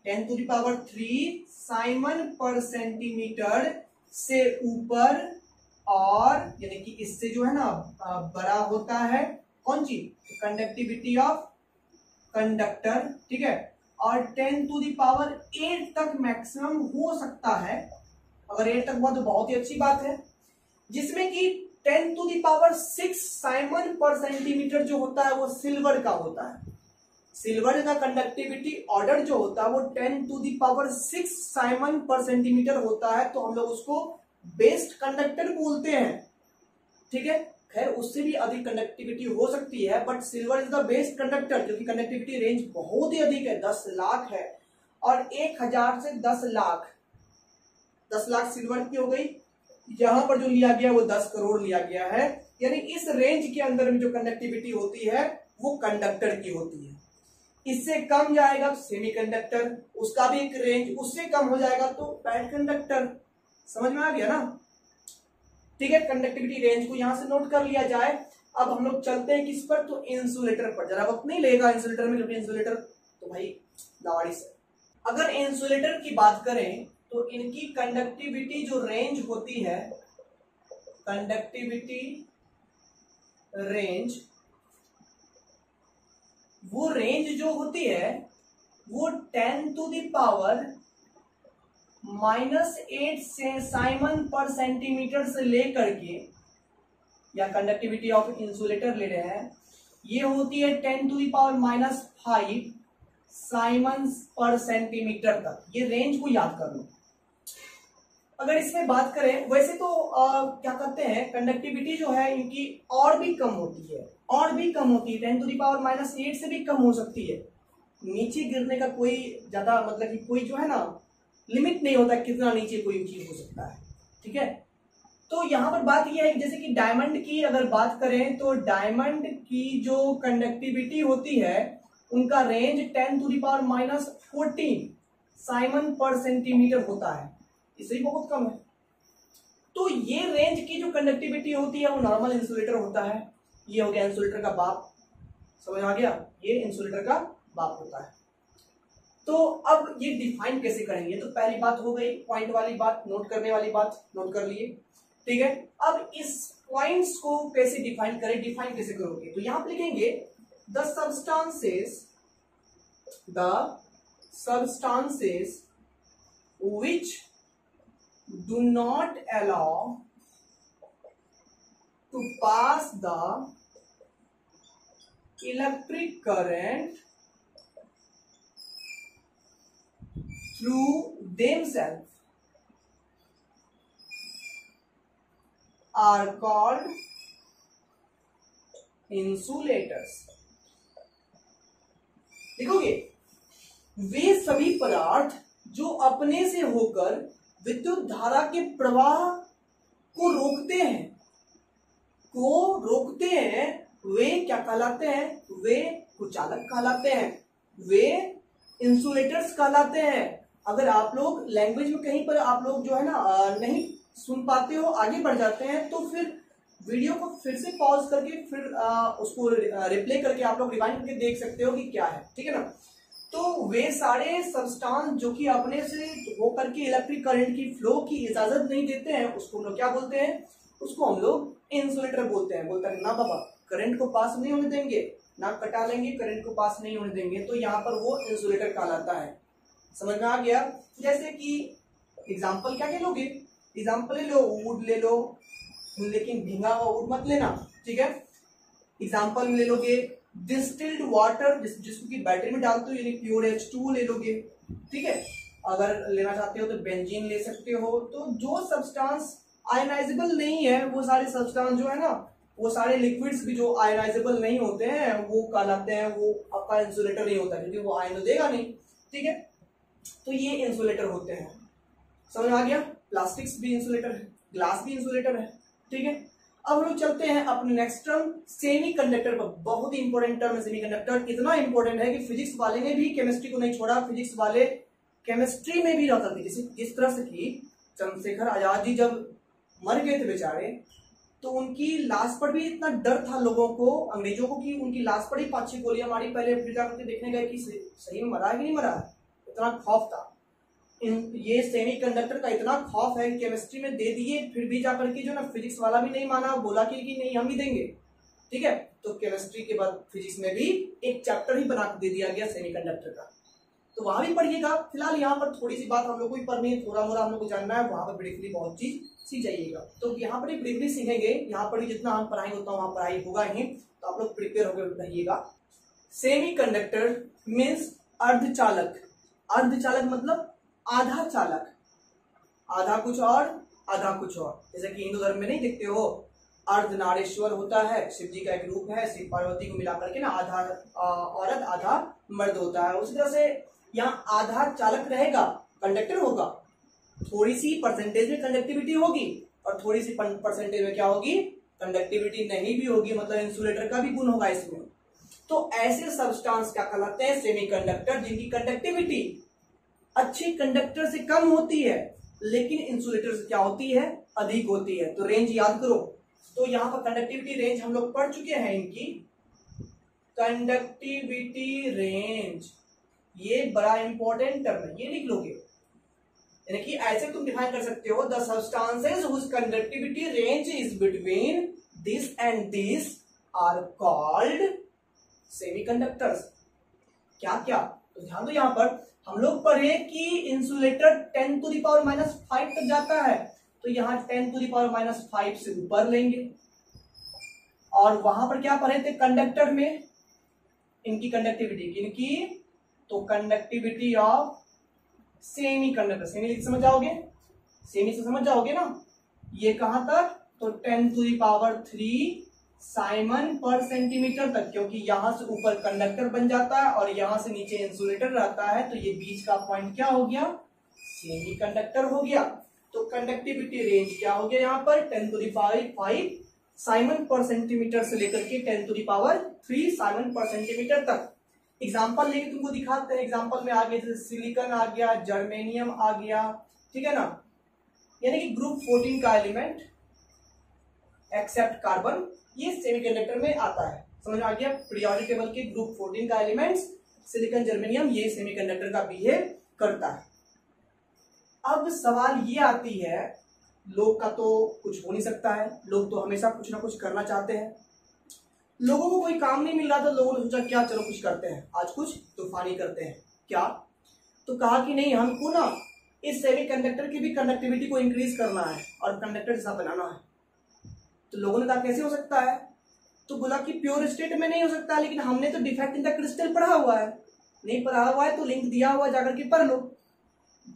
10⁻³ साइमन पर सेंटीमीटर से ऊपर, और यानी कि इससे जो है ना बड़ा होता है कौन चीज, कंडक्टिविटी ऑफ कंडक्टर, ठीक है। और 10⁸ तक मैक्सिमम हो सकता है, अगर 8 तक हुआ तो बहुत ही अच्छी बात है, जिसमें कि 10⁶ साइमन पर सेंटीमीटर जो होता है वो सिल्वर का होता है। सिल्वर का कंडक्टिविटी ऑर्डर जो होता है वो 10⁶ साइमन पर सेंटीमीटर होता है, तो हम लोग उसको बेस्ट कंडक्टर बोलते हैं, ठीक है। खैर उससे भी अधिक कंडक्टिविटी हो सकती है, but silver is the best conductor, क्योंकि कंडक्टिविटी रेंज बहुत ही अधिक है, 10 लाख है, और 1000 से 10 लाख, 10 लाख सिल्वर की हो गई, यहां पर जो लिया गया वो 10 करोड़ लिया गया है, यानी इस रेंज के अंदर में जो कंडक्टिविटी होती है वो कंडक्टर की होती है। इससे कम जाएगा तो सेमीकंडक्टर, उसका भी एक रेंज, उससे कम हो जाएगा तो पैड कंडक्टर। समझ में आ गया ना, ठीक है। कंडक्टिविटी रेंज को यहां से नोट कर लिया जाए। अब हम लोग चलते हैं किस पर, तो इंसुलेटर पर। जरा वक्त नहीं लगेगा इंसुलेटर में, क्योंकि इंसुलेटर तो भाई लावाड़ी से। अगर इंसुलेटर की बात करें तो इनकी कंडक्टिविटी जो रेंज होती है, कंडक्टिविटी रेंज, वो रेंज जो होती है वो 10⁻⁻8 से साइमन पर सेंटीमीटर से लेकर के, या कंडक्टिविटी ऑफ इंसुलेटर ले रहे हैं, ये होती है 10⁻⁵ साइमन पर सेंटीमीटर तक। ये रेंज को याद कर लो। अगर इसमें बात करें, वैसे तो क्या कहते हैं, कंडक्टिविटी जो है इनकी और भी कम होती है, और भी कम होती है, 10⁻⁸ से भी कम हो सकती है। नीचे गिरने का कोई ज्यादा मतलब कि कोई जो है ना लिमिट नहीं होता कितना नीचे कोई चीज हो सकता है, ठीक है। तो यहां पर बात यह है कि जैसे कि डायमंड की अगर बात करें तो डायमंड की जो कंडक्टिविटी होती है उनका रेंज 10⁻⁻14 साइमन पर सेंटीमीटर होता है, इससे ही बहुत कम है। तो ये रेंज की जो कंडक्टिविटी होती है वो नॉर्मल इंसुलेटर होता है। ये हो गया इंसुलेटर का बाप, समझ आ गया, ये इंसुलेटर का बाप होता है। तो अब ये डिफाइन कैसे करेंगे, तो पहली बात हो गई पॉइंट वाली बात, नोट करने वाली बात, नोट कर लिए, ठीक है। अब इस पॉइंट्स को कैसे डिफाइन करें, डिफाइन कैसे करोगे, तो यहां पर लिखेंगे the substances which do not allow to pass the electric current through themselves are called insulators। देखोगे, वे सभी पदार्थ जो अपने से होकर विद्युत धारा के प्रवाह को रोकते हैं, वे क्या कहलाते हैं, वे कुचालक कहलाते हैं, वे इंसुलेटर्स कहलाते हैं। अगर आप लोग लैंग्वेज में कहीं पर आप लोग जो है ना नहीं सुन पाते हो, आगे बढ़ जाते हैं, तो फिर वीडियो को फिर से पॉज करके फिर उसको रिप्ले करके आप लोग रिवाइंड करके देख सकते हो कि क्या है, ठीक है ना। तो वे सारे सब्सटेंस जो कि अपने से होकर के इलेक्ट्रिक करंट की फ्लो की इजाजत नहीं देते हैं, उसको हम लोग क्या बोलते हैं, उसको हम लोग इंसुलेटर बोलते हैं। बोलते हैं ना बाबा करंट को पास नहीं होने देंगे, ना कटा लेंगे, करंट को पास नहीं होने देंगे, तो यहाँ पर वो इंसुलेटर कहलाता है। समझ में आ गया। जैसे कि एग्जाम्पल क्या लोगे, एग्जाम्पल ले लो, वुड ले लो, लेकिन भींगा हुआ वुड मत लेना, ठीक है। एग्जाम्पल ले लोगे डिस्टिल्ड वाटर, जिसको कि बैटरी में डालते हो, यानी प्योर H2 ले लोगे, ठीक है। अगर लेना चाहते हो तो बेंजीन ले सकते हो। तो जो सब्सटेंस आयनाइजेबल नहीं है, वो सारे सब्सटेंस जो है ना, वो सारे लिक्विड्स भी जो आयनाइजेबल नहीं होते हैं वो कहलाते हैं, वो आपका इंसुलेटर नहीं होता, क्योंकि वो आयन देगा नहीं, ठीक है। तो ये इंसुलेटर होते हैं। समझ आ गया? प्लास्टिक्स भी इंसुलेटर है, ग्लास भी इंसुलेटर है, ठीक है। अब हम लोग चलते हैं अपने नेक्स्ट टर्म सेमीकंडक्टर पर। बहुत ही इंपॉर्टेंट टर्म है सेमीकंडक्टर, इतना इंपॉर्टेंट है कि फिजिक्स वाले ने भी केमिस्ट्री को नहीं छोड़ा। फिजिक्स वाले केमिस्ट्री में भी रहता थे। जिस तरह से कि चंद्रशेखर आजाद जी जब मर गए थे बेचारे, तो उनकी लाश पर भी इतना डर था लोगों को, अंग्रेजों को, कि उनकी लाश पर ही 5-6 गोलियां मारी। पहले फिर जाकर के देखने गए कि सही में मरा है कि नहीं मरा है, इतना खौफ था। ये सेमीकंडक्टर का इतना खौफ है कि केमिस्ट्री में दे दिए, फिर भी जाकर के जो ना फिजिक्स वाला भी नहीं माना, बोला कि नहीं हम भी देंगे, ठीक है। तो केमिस्ट्री के बाद फिजिक्स में भी एक चैप्टर ही बना दे दिया गया सेमीकंडक्टर का, तो वहां भी पढ़िएगा। फिलहाल यहाँ पर थोड़ी सी बात हम लोग को ही पढ़नी है, थोड़ा मोड़ा हम लोग को जानना है, वहां पर ब्रीफली बहुत चीज सीख जाइएगा। तो यहाँ पर ही ब्रीफली सीखेंगे, यहाँ पर भी जितना हम पढ़ाई होता है वहां पढ़ाई होगा ही, तो आप लोग प्रिपेयर होकर रहिएगा। सेमीकंडक्टर मीन्स अर्धचालक। अर्धचालक मतलब आधा चालक, आधा कुछ और आधा कुछ और। जैसे कि हिंदू धर्म में नहीं देखते हो, अर्धनारीश्वर होता है, शिव जी का एक रूप है, शिव पार्वती को मिलाकर के ना आधा औरत आधा मर्द होता है। उसी तरह से यहाँ आधा चालक रहेगा, कंडक्टर होगा, थोड़ी सी परसेंटेज में कंडक्टिविटी होगी और थोड़ी सी परसेंटेज में क्या होगी, कंडक्टिविटी नहीं भी होगी, मतलब इंसुलेटर का भी गुण होगा इसमें। तो ऐसे सब्सटेंस क्या कहलाते हैं, सेमीकंडक्टर, जिनकी कंडक्टिविटी अच्छी कंडक्टर से कम होती है लेकिन इंसुलेटर से क्या होती है, अधिक होती है। तो रेंज याद करो। तो यहाँ पर कंडक्टिविटी रेंज हम लोग पढ़ चुके हैं इनकी। कंडक्टिविटी रेंज ये बड़ा इंपॉर्टेंट टर्म है, ये लिख लोगे। यानी कि ऐसे तुम डिफाइन कर सकते हो, the substances whose conductivity range is between this and this are called semiconductors. क्या क्या, तो ध्यान दो, यहाँ पर हम लोग पढ़े कि इंसुलेटर 10⁻⁻5 तक जाता है, तो यहाँ 10⁻⁻5 से ऊपर लेंगे। और वहां पर क्या पढ़े थे, कंडक्टर में इनकी कंडक्टिविटी, इनकी तो conductivity of semi conductor, semi समझ जाओगे, सेमी से समझ जाओगे ना। ये कहां तक, तो 10⁻³ साइमन पर सेंटीमीटर तक, क्योंकि यहां से ऊपर कंडक्टर बन जाता है और यहां से नीचे इंसुलेटर रहता है, तो ये बीच का पॉइंट क्या हो गया, सेमी कंडक्टर हो गया। तो कंडक्टिविटी रेंज क्या हो गया यहाँ पर, 10⁵ साइमन पर सेंटीमीटर से लेकर के 10⁻³ साइमन पर सेंटीमीटर तक। एग्जाम्पल लेके तुमको दिखाते हैं। एग्जाम्पल में आ गया जैसे सिलिकॉन आ गया, जर्मेनियम आ गया, ठीक है ना। यानी कि ग्रुप 14 का एलिमेंट एक्सेप्ट कार्बन, ये सेमीकंडक्टर में आता है। समझ आ गया, पीरियोडिक टेबल के ग्रुप 14 का एलिमेंट्स सिलिकॉन, जर्मेनियम, ये सेमीकंडक्टर का बिहेव करता है। अब सवाल ये आती है, लोग का तो कुछ हो नहीं सकता है, लोग तो हमेशा कुछ ना कुछ करना चाहते हैं। लोगों को कोई काम नहीं मिल रहा था, लोगों ने सोचा क्या चलो कुछ करते हैं, आज कुछ तूफानी करते हैं। क्या, तो कहा कि नहीं, हमको ना इस सेमीकंडक्टर की भी कंडक्टिविटी को इंक्रीज करना है और कंडक्टर जैसा बनाना है। तो लोगों ने कहा कैसे हो सकता है, तो बोला कि प्योर स्टेट में नहीं हो सकता, लेकिन हमने तो डिफेक्ट इन द क्रिस्टल पढ़ा हुआ है। नहीं पढ़ा हुआ है तो लिंक दिया हुआ, जाकर के पढ़ लो।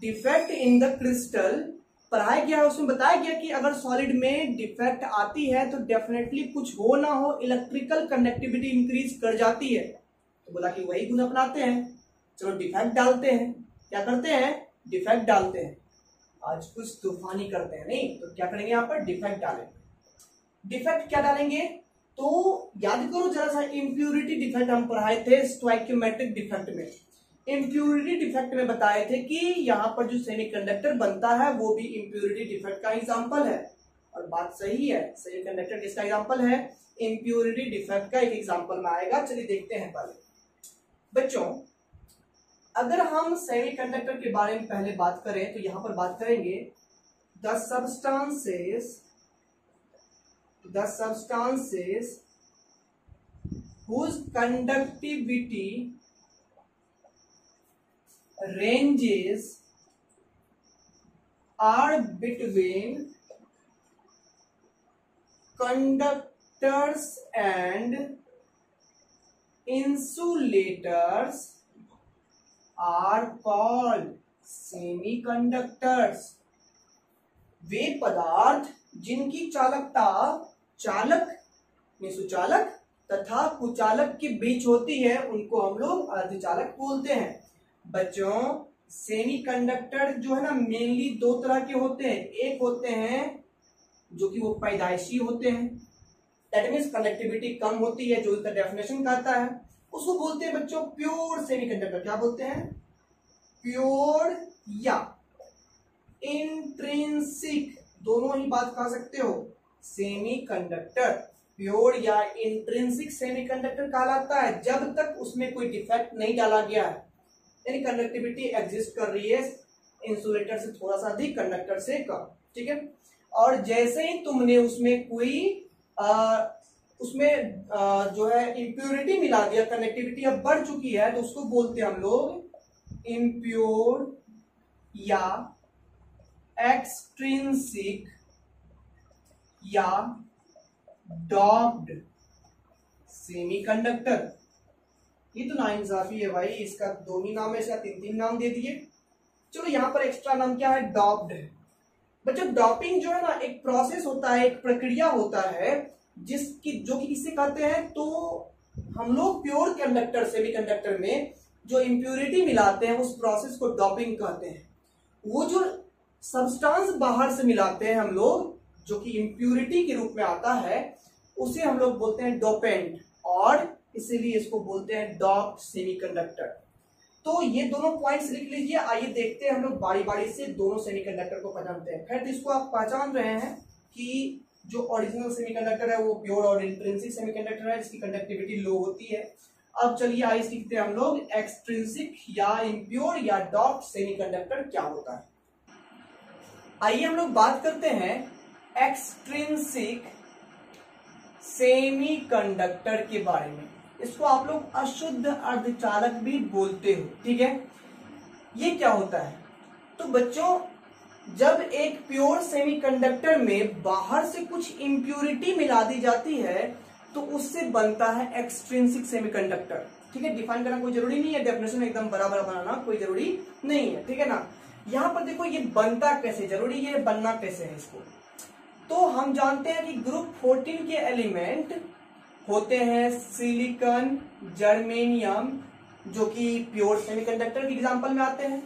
डिफेक्ट इन द क्रिस्टल पढ़ाया गया, उसमें बताया गया कि अगर सॉलिड में डिफेक्ट आती है तो डेफिनेटली कुछ हो ना हो इलेक्ट्रिकल कंडक्टिविटी इंक्रीज कर जाती है। तो बोला कि वही गुण अपनाते हैं, चलो डिफेक्ट डालते हैं। क्या करते हैं, डिफेक्ट डालते हैं, आज कुछ तूफानी करते हैं। नहीं तो क्या करेंगे, यहाँ पर डिफेक्ट डालेंगे। डिफेक्ट क्या डालेंगे, तो याद करो जरा सा, इम्प्यूरिटी डिफेक्ट हम पढ़ाए थे स्टोइकियोमेट्रिक डिफेक्ट में। इम्प्यूरिटी डिफेक्ट में बताए थे कि यहाँ पर जो सेमीकंडक्टर बनता है वो भी इम्प्यूरिटी डिफेक्ट का एग्जांपल है। और बात सही है, सेमीकंडक्टर किसका एग्जांपल है, इम्प्यूरिटी डिफेक्ट का एक एग्जांपल में आएगा। चलिए देखते हैं। पहले बच्चों, अगर हम सेमीकंडक्टर के बारे में पहले बात करें तो यहाँ पर बात करेंगे the substances whose conductivity ranges are between conductors and insulators are called semiconductors। वे पदार्थ जिनकी चालकता चालक में सुचालक तथा कुचालक के बीच होती है उनको हम लोग अर्धचालक बोलते हैं। बच्चों, सेमीकंडक्टर जो है ना मेनली दो तरह के होते हैं। एक होते हैं जो कि वो पैदाइशी होते हैं, दैट मीन्स कंडक्टिविटी कम होती है, जो इसका डेफिनेशन कहता है उसको बोलते हैं बच्चों प्योर सेमीकंडक्टर। क्या बोलते हैं? प्योर या इंट्रिंसिक, दोनों ही बात कह सकते हो। सेमीकंडक्टर प्योर या इंट्रिंसिक सेमीकंडक्टर कहलाता है जब तक उसमें कोई डिफेक्ट नहीं डाला गया है, यानी कंडक्टिविटी एग्जिस्ट कर रही है इंसुलेटर से थोड़ा सा अधिक, कंडक्टर से कम, ठीक है। और जैसे ही तुमने उसमें कोई जो है इम्प्योरिटी मिला दिया, कनेक्टिविटी अब बढ़ चुकी है, तो उसको बोलते हैं हम लोग इम्प्योर या एक्सट्रिंसिक या डॉप्ड सेमीकंडक्टर। ये तो नाइंसाफी है भाई, इसका दो ही नाम है, इसका तीन नाम दे दिए। चलो यहां पर एक्स्ट्रा नाम क्या है? डॉप्ड है। बच्चों डॉपिंग जो है ना एक प्रोसेस होता है, एक प्रक्रिया होता है जो कि किससे कहते हैं? तो हम लोग प्योर कंडक्टर सेमीकंडक्टर में जो इम्प्योरिटी मिलाते हैं उस प्रोसेस को डॉपिंग कहते हैं। वो जो सब्सटेंस बाहर से मिलाते हैं हम लोग जो कि इम्प्योरिटी के रूप में आता है उसे हम लोग बोलते हैं डोपेंट, और इसीलिए इसको बोलते हैं डॉप्ड सेमीकंडक्टर। तो ये दोनों पॉइंट्स लिख लीजिए। आइए देखते हैं हम लोग बारी बारी से दोनों सेमीकंडक्टर को पहचानते हैं। खैर इसको आप पहचान रहे हैं कि जो ओरिजिनल सेमीकंडक्टर है वो प्योर और इंट्रिंसिक सेमीकंडक्टर है, जिसकी कंडक्टिविटी लो होती है। अब चलिए आइए सीखते हैं हम लोग एक्सट्रिंसिक या इम्प्योर या डॉप्ड सेमीकंडक्टर क्या होता है। आइए हम लोग बात करते हैं एक्सट्रिंसिक सेमीकंडक्टर के बारे में। इसको आप लोग अशुद्ध अर्धचालक भी बोलते हो, ठीक है। ये क्या होता है? तो बच्चों जब एक प्योर सेमीकंडक्टर में बाहर से कुछ इम्प्योरिटी मिला दी जाती है तो उससे बनता है एक्सट्रिंसिक सेमीकंडक्टर, ठीक है। डिफाइन करना कोई जरूरी नहीं है, डेफिनेशन एकदम बराबर बनाना कोई जरूरी नहीं है, ठीक है ना। यहां पर देखो ये बनता कैसे, जरूरी है बनना कैसे है इसको। तो हम जानते हैं कि ग्रुप 14 के एलिमेंट होते हैं सिलिकॉन, जर्मेनियम, जो कि प्योर सेमीकंडक्टर के एग्जांपल में आते हैं।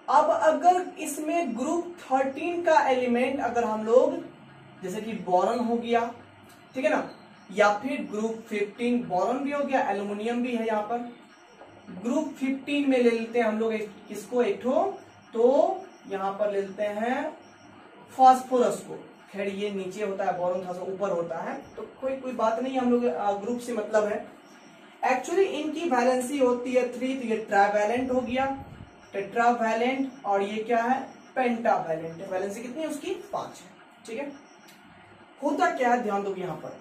अब अगर इसमें ग्रुप 13 का एलिमेंट अगर हम लोग जैसे कि बोरॉन हो गया, ठीक है ना, या फिर ग्रुप 15 बोरॉन भी हो गया, एल्युमिनियम भी है यहाँ पर। ग्रुप 15 में ले लेते हैं हम लोग किसको? एक तो यहाँ पर ले लेते हैं फास्फोरस को। खैर ये नीचे होता है, बोरॉन थोड़ा सा ऊपर होता है, तो कोई बात नहीं, हम लोग ग्रुप से मतलब है। एक्चुअली इनकी वैलेंसी होती है 3, तो ये ट्रावैलेंट हो गया, टेट्रावैलेंट, और ये क्या है? पेंटावैलेंट। वैलेंसी कितनी है उसकी? 5 है, ठीक है। होता क्या है ध्यान दो यहाँ पर,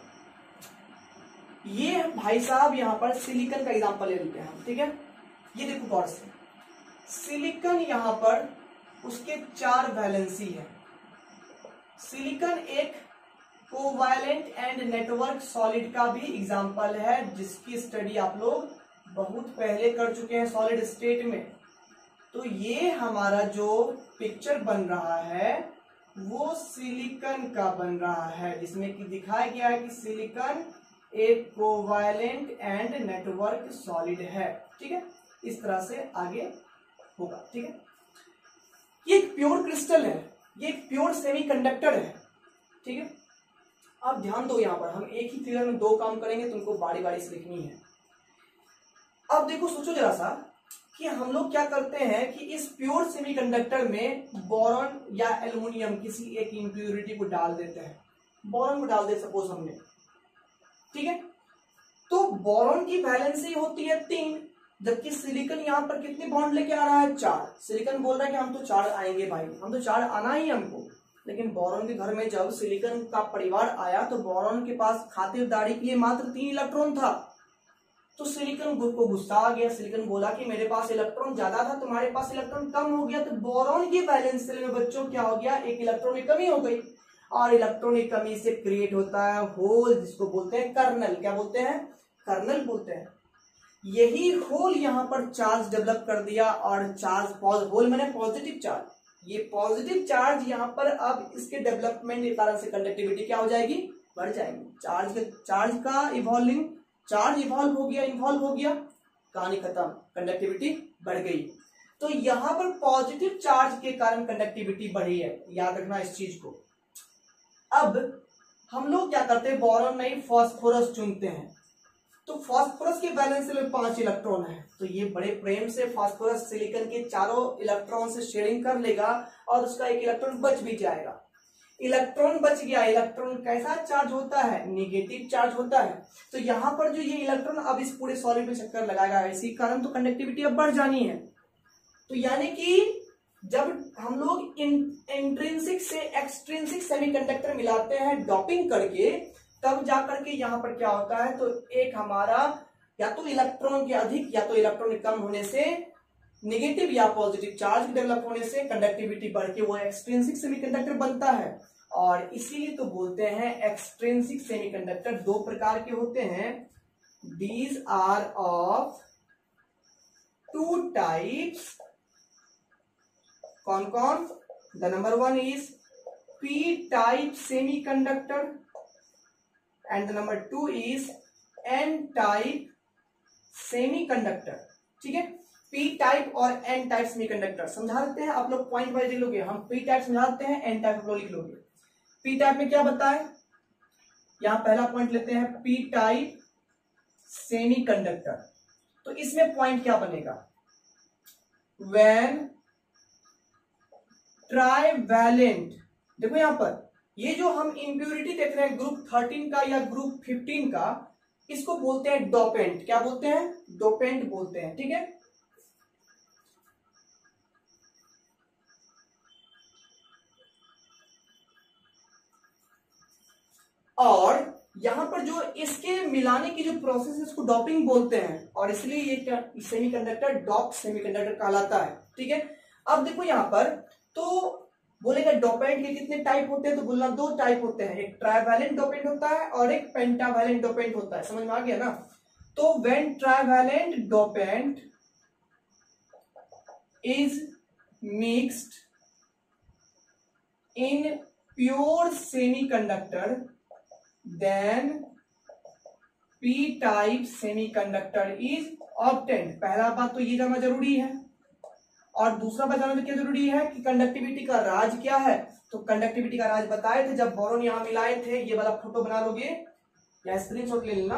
ये भाई साहब यहाँ पर सिलिकॉन का एग्जांपल ले लेते हैं हम, ठीक है। ये देखो गौर से, सिलिकॉन यहाँ पर उसके 4 वैलेंसी है। सिलिकॉन एक कोवैलेंट एंड नेटवर्क सॉलिड का भी एग्जांपल है, जिसकी स्टडी आप लोग बहुत पहले कर चुके हैं सॉलिड स्टेट में। तो ये हमारा जो पिक्चर बन रहा है वो सिलिकॉन का बन रहा है, जिसमें कि दिखाया गया है कि सिलिकॉन एक कोवैलेंट एंड नेटवर्क सॉलिड है, ठीक है। इस तरह से आगे होगा, ठीक है। ये एक प्योर क्रिस्टल है, ये एक प्योर सेमीकंडक्टर है, ठीक है। अब ध्यान दो, यहां पर हम एक ही फिगर में 2 काम करेंगे, तुमको बारी बारी से लिखनी है। अब देखो सोचो जरा सा कि हम लोग क्या करते हैं कि इस प्योर सेमीकंडक्टर में बोरॉन या एल्युमिनियम किसी एक इम्प्योरिटी को डाल देते हैं। बोरॉन को डाल दे सपोज हमने, ठीक है। तो बोरॉन की वैलेंसी होती है 3, जबकि सिलिकॉन यहां पर कितने बॉन्ड लेके आ रहा है? 4। सिलिकॉन बोल रहा है कि हम तो 4 आएंगे भाई, हम तो 4 आना ही हमको। लेकिन बोरॉन के घर में जब सिलिकॉन का परिवार आया तो बोरॉन के पास खातिरदारी के लिए मात्र 3 इलेक्ट्रॉन था। तो सिलिकॉन को गुस्सा आ गया। सिलिकॉन बोला कि मेरे पास इलेक्ट्रॉन ज्यादा था, तुम्हारे पास इलेक्ट्रॉन कम हो गया। तो बोरॉन की वैलेंस में बच्चों क्या हो गया? एक इलेक्ट्रॉन की कमी हो गई, और इलेक्ट्रॉन की कमी से क्रिएट होता है होल, जिसको बोलते हैं कर्नल। क्या बोलते हैं? कर्नल बोलते हैं। यही होल यहाँ पर चार्ज डेवलप कर दिया, और चार्ज होल मैंने पॉजिटिव चार्ज, ये पॉजिटिव चार्ज यहाँ पर अब इसके डेवलपमेंट के कारण से कंडक्टिविटी क्या हो जाएगी? बढ़ जाएगी। चार्ज का इवॉल्व हो गया, कहानी खत्म, कंडक्टिविटी बढ़ गई। तो यहां पर पॉजिटिव चार्ज के कारण कंडक्टिविटी बढ़ी है, याद रखना इस चीज को। अब हम लोग क्या करते हैं, बोरॉन नहीं फास्फोरस चुनते हैं। तो फास्फोरस के बैलेंस में 5 इलेक्ट्रॉन है, तो ये बड़े प्रेम से फास्फोरस सिलिकॉन के चारों इलेक्ट्रॉन से शेयरिंग कर लेगा और उसका एक इलेक्ट्रॉन बच भी जाएगा। इलेक्ट्रॉन बच गया। इलेक्ट्रॉन कैसा चार्ज होता है, नेगेटिव चार्ज होता है। तो यहां पर जो ये इलेक्ट्रॉन अब इस पूरे सॉलिड में चक्कर लगाएगा, इसी कारण तो कंडक्टिविटी अब बढ़ जानी है। तो यानी कि जब हम लोग इंट्रिंसिक से एक्सट्रिंसिक सेमीकंडक्टर मिलाते हैं डोपिंग करके, तब जाकर के यहां पर क्या होता है, तो एक हमारा या तो इलेक्ट्रॉन के अधिक या तो इलेक्ट्रॉन कम होने से, नेगेटिव या पॉजिटिव चार्ज डेवलप होने से कंडक्टिविटी बढ़ के वो एक्सट्रिंसिक सेमीकंडक्टर बनता है। और इसीलिए तो बोलते हैं एक्सट्रिंसिक सेमीकंडक्टर 2 प्रकार के होते हैं। These are of 2 types. कौन कौन? The number 1 is P type semiconductor and the number 2 is n type semiconductor। ठीक है, p टाइप और n टाइप सेमीकंडक्टर समझा देते हैं, आप लोग पॉइंट वाइज लिख लोगे। हम p टाइप समझा देते हैं, n टाइप आप लोग लिख लोगे। p टाइप में क्या बताए, यहां पहला पॉइंट लेते हैं p टाइप सेमीकंडक्टर। तो इसमें पॉइंट क्या बनेगा, when ट्राइवैलेंट। देखो यहां पर ये जो हम इंप्यूरिटी देख रहे हैं ग्रुप 13 का या ग्रुप 15 का, इसको बोलते हैं डोपेंट। क्या बोलते हैं, डोपेंट बोलते हैं। ठीक है, और यहां पर जो इसके मिलाने की जो प्रोसेस है उसको डोपिंग बोलते हैं, और इसलिए ये क्या सेमीकंडक्टर डॉप सेमीकंडक्टर कहलाता है। ठीक है, अब देखो यहां पर तो बोलेगा डोपेंट के कितने टाइप होते हैं, तो बोलना 2 टाइप होते हैं, एक ट्राइवैलेंट डोपेंट होता है और एक पेंटावैलेंट डोपेंट होता है। समझ में आ गया ना। तो when trivalent dopant is mixed in pure semiconductor then P type semiconductor is obtained. पहला बात तो ये जानना जरूरी है, और दूसरा बात जानना क्या जरूरी है कि कंडक्टिविटी का राज क्या है। तो कंडक्टिविटी का राज बताए थे जब बोरॉन यहां मिलाए थे, ये वाला फोटो बना लोगे या स्क्रीनशॉट ले लेना।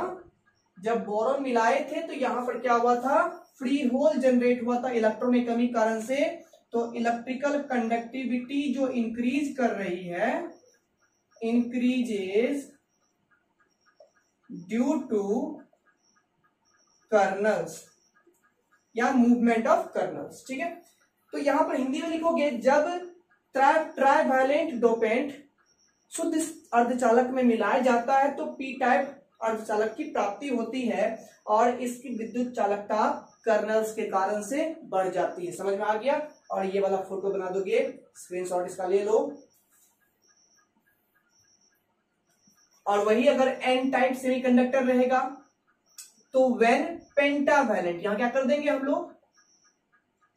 जब बोरॉन मिलाए थे तो यहां पर क्या हुआ था, फ्री होल जनरेट हुआ था इलेक्ट्रॉन की कमी कारण से। तो इलेक्ट्रिकल कंडक्टिविटी जो इंक्रीज कर रही है, इंक्रीजेस ड्यू टू कर्नल्स या मूवमेंट ऑफ कर्नल्स। ठीक है, तो यहां पर हिंदी में लिखोगे जब ट्राइवैलेंट डोपेंट शुद्ध अर्धचालक में मिलाया जाता है तो पी टाइप अर्धचालक की प्राप्ति होती है, और इसकी विद्युत चालकता कर्नल्स के कारण से बढ़ जाती है। समझ में आ गया। और ये वाला फोटो बना दोगे, स्क्रीनशॉट इसका ले लो। और वही अगर एन टाइप सेमीकंडक्टर रहेगा तो व्हेन पेंटावैलेंट, यहां क्या कर देंगे हम लोग,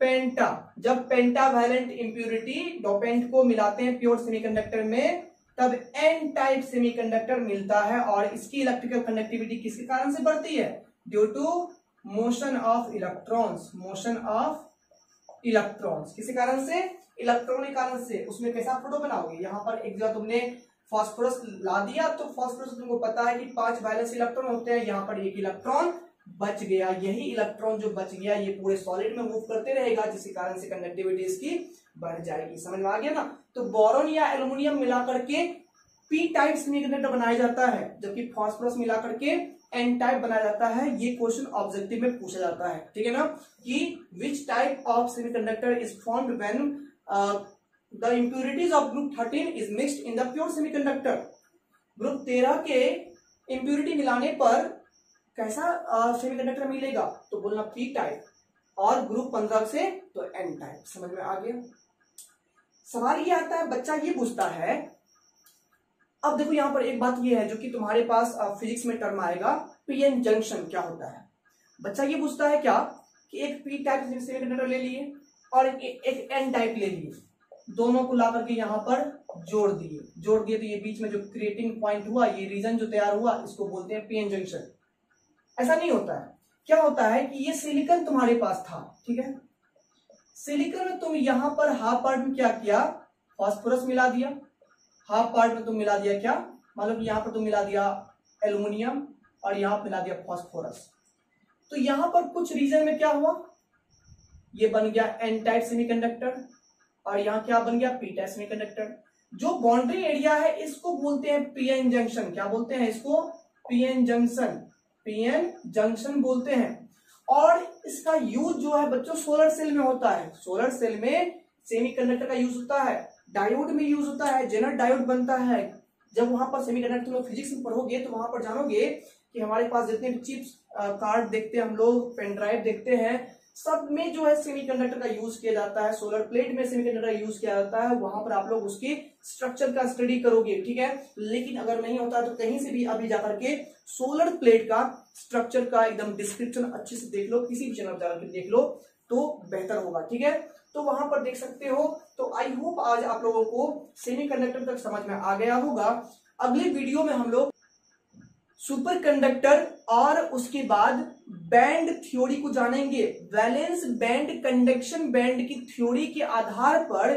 पेंटा। जब पेंटावैलेंट इंप्यूरिटी डोपेंट को मिलाते हैं प्योर सेमीकंडक्टर में, तब एन टाइप सेमीकंडक्टर मिलता है, और इसकी इलेक्ट्रिकल कंडक्टिविटी किसके कारण से बढ़ती है, due to motion of electrons. Motion of electrons किसी कारण से, इलेक्ट्रॉन के कारण से। उसमें कैसा फोटो बनाओगे, यहां पर एक जगह तुमने फास्फोरस ला दिया, तो फास्फोरस तुमको पता है कि 5 वैलेंस इलेक्ट्रॉन होते हैं, यहां पर एक इलेक्ट्रॉन बच गया। यही इलेक्ट्रॉन जो बच गया ये पूरे सॉलिड में मूव करते रहेगा, जिसके कारण से कंडक्टिविटी इसकी बढ़ जाएगी। समझ में आ गया ना। तो बोरॉन या एल्युमिनियम मिला करके पी टाइप सेमीकंडक्टर बनाया जाता है, जबकि फास्फोरस मिला करके एन टाइप बनाया जाता है। ये क्वेश्चन ऑब्जेक्टिव में पूछा जाता है। ठीक है ना, कि which type of semiconductor is formed when the impurities of group 13 is mixed in the pure semiconductor. Group 13 के इंप्यूरिटी मिलाने पर कैसा सेमीकंडक्टर मिलेगा, तो बोलना पी टाइप, और ग्रुप 15 से तो एन टाइप। समझ में आ गया। सवाल ये आता है, बच्चा ये पूछता है, अब देखो यहां पर एक बात ये है जो कि तुम्हारे पास फिजिक्स में टर्म आएगा, पीएन जंक्शन क्या होता है। बच्चा ये पूछता है क्या कि एक पी टाइप सेमीकंडक्टर ले लिए और एक एन टाइप ले लिए, दोनों को ला करके यहां पर जोड़ दिए तो ये बीच में जो क्रिएटिंग पॉइंट हुआ, ये रीजन जो तैयार हुआ, इसको बोलते हैं पीएन जंक्शन। ऐसा नहीं होता है। क्या होता है कि ये सिलिकॉन तुम्हारे पास था, ठीक है, सिलिकॉन में तुम यहां पर हाफ पार्ट में क्या किया, फास्फोरस मिला दिया, हाफ पार्ट में तुम मिला दिया क्या, मतलब यहां पर तुम मिला दिया एल्युमिनियम और यहां पर मिला दिया फास्फोरस। तो यहां पर कुछ रीजन में क्या हुआ, ये बन गया एन टाइप सेमीकंडक्टर और यहां क्या बन गया, पी टाइप सेमीकंडक्टर। जो बाउंड्री एरिया है इसको बोलते हैं पीएन जंक्शन। क्या बोलते हैं इसको, पीएन जंक्शन, पीएन जंक्शन बोलते हैं। और इसका यूज जो है बच्चों सोलर सेल में होता है। सोलर सेल में सेमीकंडक्टर का यूज होता है, डायोड में यूज होता है, जेनर डायोड बनता है। जब वहां पर सेमीकंडक्टर में फिजिक्स में पढ़ोगे तो वहां पर जानोगे कि हमारे पास जितने भी चिप्स कार्ड देखते हैं हम लोग, पेन ड्राइव देखते हैं, सब में जो है सेमीकंडक्टर का यूज किया जाता है। सोलर प्लेट में सेमीकंडक्टर का यूज किया जाता है, वहां पर आप लोग उसकी स्ट्रक्चर का स्टडी करोगे, ठीक है। लेकिन अगर नहीं होता तो कहीं से भी अभी जाकर के सोलर प्लेट का स्ट्रक्चर का एकदम डिस्क्रिप्शन अच्छे से देख लो, किसी भी चैनल पर जाकर देख लो तो बेहतर होगा, ठीक है। तो वहां पर देख सकते हो। तो आई होप आज आप लोगों को सेमीकंडक्टर तक समझ में आ गया होगा। अगले वीडियो में हम लोग सुपर कंडक्टर और उसके बाद बैंड थ्योरी को जानेंगे। वैलेंस बैंड, कंडक्शन बैंड की थ्योरी के आधार पर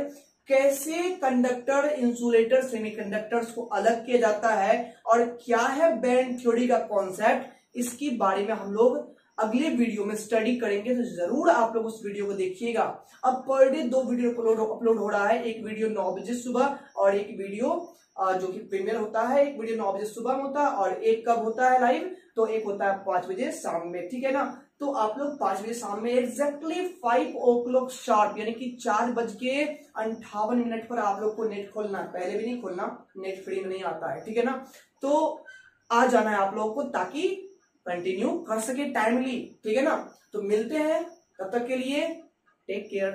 कैसे कंडक्टर, इंसुलेटर, सेमीकंडक्टर्स को अलग किया जाता है और क्या है बैंड थ्योरी का कॉन्सेप्ट, इसके बारे में हम लोग अगले वीडियो में स्टडी करेंगे। तो जरूर आप लोग उस वीडियो को देखिएगा। अब पर डे 2 वीडियो अपलोड हो रहा है, एक वीडियो 9 बजे सुबह और एक वीडियो जो कि प्रीमियर होता है, एक वीडियो 9 बजे सुबह में होता है और एक कब होता है लाइव, तो एक होता है 5 बजे शाम में, ठीक है ना। तो आप लोग 5 बजे शाम में एग्जैक्टली 5 o'clock शार्प यानी कि 4:58 पर आप लोग को नेट खोलना है। पहले भी नहीं खोलना, नेट फ्री में नहीं आता है, ठीक है ना। तो आ जाना है आप लोगों को ताकि कंटिन्यू कर सके टाइमली, ठीक है ना। तो मिलते हैं, तब तक के लिए टेक केयर।